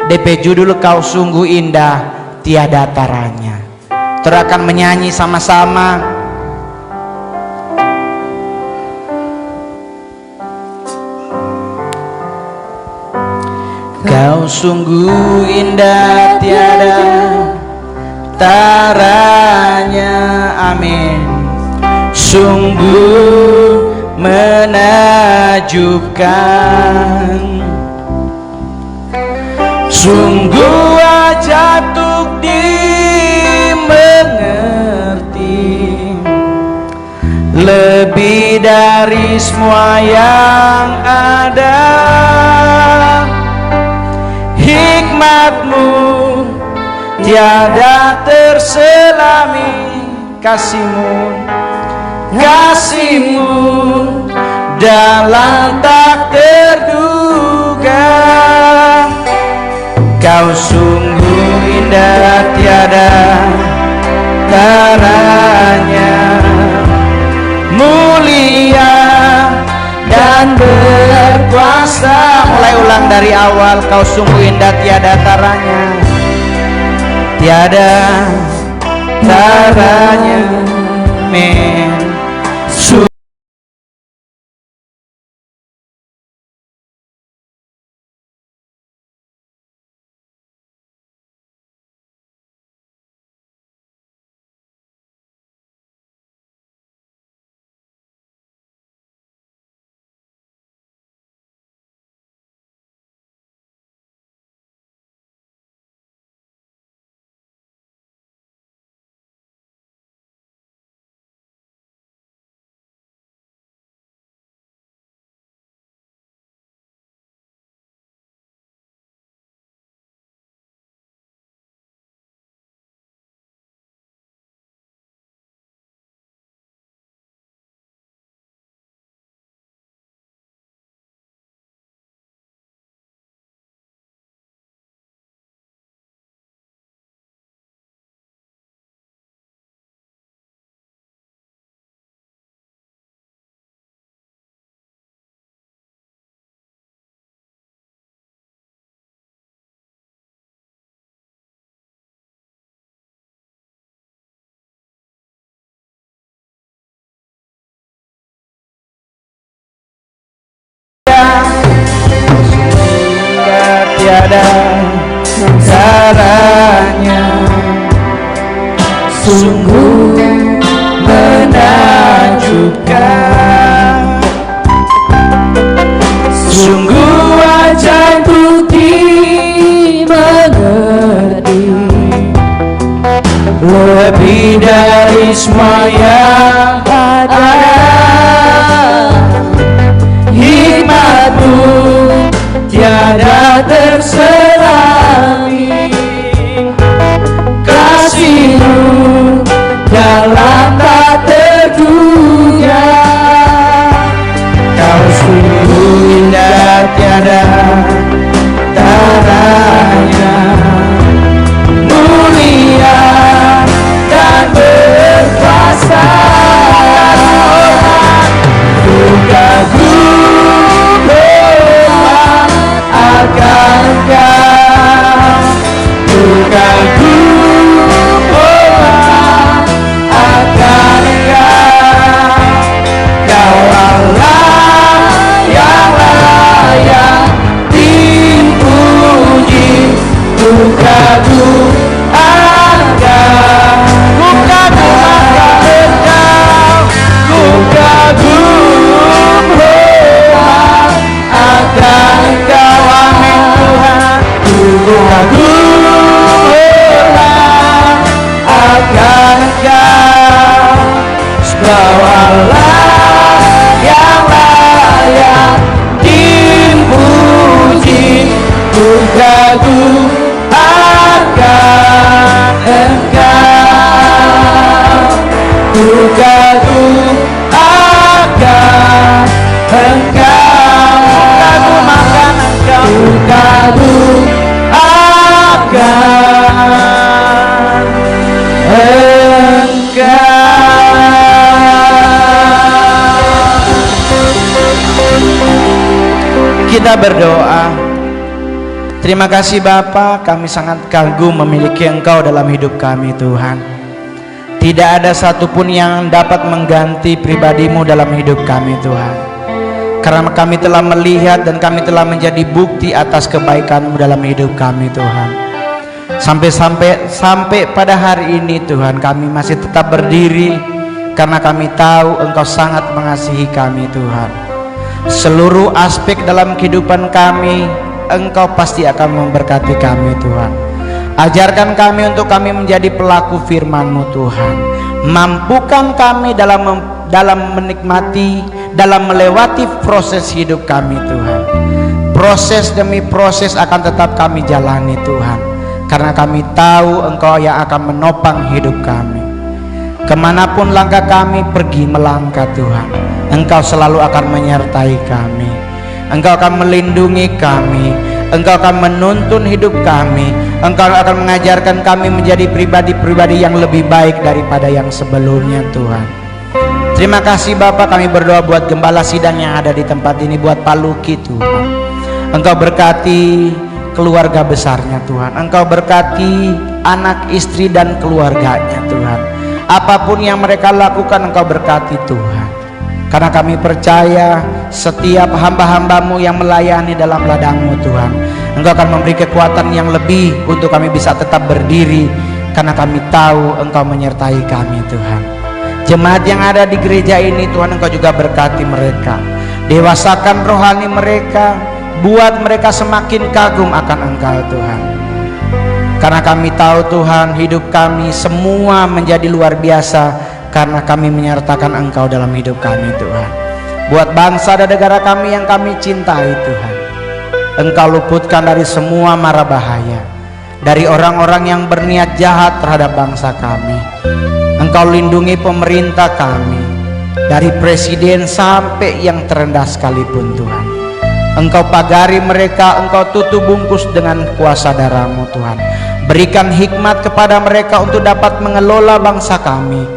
DP judul Kau Sungguh Indah Tiada Taranya. Kita akan menyanyi sama-sama. Kau sungguh indah tiada taranya, amin. Sungguh menakjubkan, sungguh ajaib untuk dimengerti, lebih dari semua yang ada. Hikmatmu tiada terselami, kasihmu, kasihmu dalam tak terduga. Kau sungguh indah tiada taranya, mulia dan berkuasa. Mulai ulang dari awal. Kau sungguh indah tiada taranya, tiada taranya, amin. Tiada caranya, sungguh menakjubkan, sungguh ajaib untuk dimengerti, lebih dari semua yang ada. Hikmatmu tiada terselami, kasihmu dalam tak terduga. Kau sungguh indah tiada taranya, mulia dan berkuasa. Ku kagum akan Kau, ku kagum akan Kau. Kau Allah yang layak dipuji, ku kagum akan, ku kagum akan Engkau, ku kagum akan Engkau, amin Tuhan. Ku kagum akan Engkau, Kau Allah yang layak dipuji, ku kagum akan Engkau, ku kagum akan Engkau, kagum akan Engkau, ku kagum akan Engkau. Kita berdoa. Terima kasih Bapa, kami sangat kagum memiliki Engkau dalam hidup kami Tuhan. Tidak ada satupun yang dapat mengganti pribadi-Mu dalam hidup kami Tuhan. karena kami telah melihat dan kami telah menjadi bukti atas kebaikan-Mu dalam hidup kami Tuhan. Sampai pada hari ini Tuhan, kami masih tetap berdiri karena kami tahu Engkau sangat mengasihi kami Tuhan. Seluruh aspek dalam kehidupan kami Engkau pasti akan memberkati kami Tuhan. Ajarkan kami untuk kami menjadi pelaku firman-Mu Tuhan. Mampukan kami dalam menikmati, dalam melewati proses hidup kami Tuhan. Proses demi proses akan tetap kami jalani Tuhan, karena kami tahu Engkau yang akan menopang hidup kami. Kemanapun langkah kami pergi melangkah Tuhan, Engkau selalu akan menyertai kami. Engkau akan melindungi kami, Engkau akan menuntun hidup kami, Engkau akan mengajarkan kami menjadi pribadi-pribadi yang lebih baik daripada yang sebelumnya Tuhan. Terima kasih Bapak, kami berdoa buat gembala sidang yang ada di tempat ini, buat Pak Luki Tuhan. Engkau berkati keluarga besarnya Tuhan, Engkau berkati anak istri dan keluarganya Tuhan. Apapun yang mereka lakukan Engkau berkati Tuhan, karena kami percaya setiap hamba-hamba-Mu yang melayani dalam ladang-Mu Tuhan, Engkau akan memberi kekuatan yang lebih untuk kami bisa tetap berdiri, karena kami tahu Engkau menyertai kami Tuhan. Jemaat yang ada di gereja ini Tuhan, Engkau juga berkati mereka, dewasakan rohani mereka, buat mereka semakin kagum akan Engkau Tuhan. Karena kami tahu Tuhan, hidup kami semua menjadi luar biasa karena kami menyertakan Engkau dalam hidup kami Tuhan. Buat bangsa dan negara kami yang kami cintai Tuhan, Engkau luputkan dari semua mara bahaya, dari orang-orang yang berniat jahat terhadap bangsa kami. Engkau lindungi pemerintah kami, dari presiden sampai yang terendah sekalipun Tuhan. Engkau pagari mereka, Engkau tutup bungkus dengan kuasa darah-Mu Tuhan. Berikan hikmat kepada mereka untuk dapat mengelola bangsa kami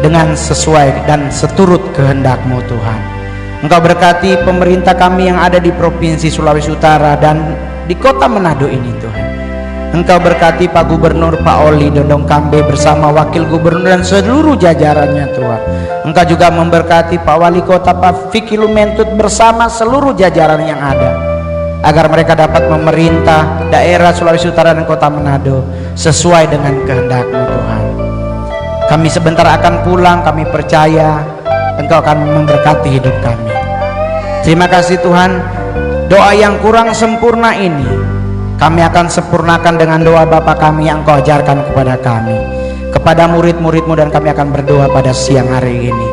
dengan sesuai dan seturut kehendak-Mu Tuhan. Engkau berkati pemerintah kami yang ada di Provinsi Sulawesi Utara dan di kota Manado ini Tuhan. Engkau berkati Pak Gubernur Pak Oli Dodong Kambe bersama Wakil Gubernur dan seluruh jajarannya Tuhan. Engkau juga memberkati Pak Wali Kota Pak Vicky Lumentut bersama seluruh jajaran yang ada, agar mereka dapat memerintah daerah Sulawesi Utara dan kota Manado sesuai dengan kehendak-Mu Tuhan. Kami sebentar akan pulang, kami percaya Engkau akan memberkati hidup kami. Terima kasih Tuhan. Doa yang kurang sempurna ini kami akan sempurnakan dengan doa Bapa kami yang Engkau ajarkan kepada kami, kepada murid-murid-Mu, dan kami akan berdoa pada siang hari ini.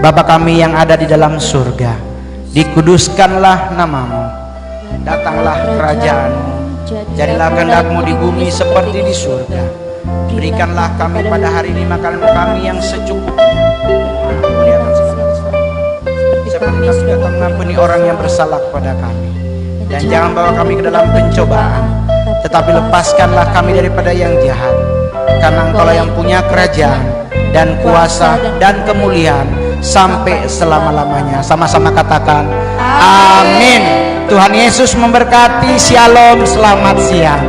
Bapa kami yang ada di dalam surga, dikuduskanlah nama-Mu, datanglah kerajaan-Mu, jadilah kehendak-Mu di bumi seperti di surga. Berikanlah kami pada hari ini makanan kami yang secukupnya, seperti kami juga mengampuni orang yang bersalah kepada kami, dan jangan bawa kami ke dalam pencobaan, tetapi lepaskanlah kami daripada yang jahat, karena Engkaulah yang punya kerajaan dan kuasa dan kemuliaan sampai selama-lamanya. Sama-sama katakan amin. Tuhan Yesus memberkati. Shalom, selamat siang.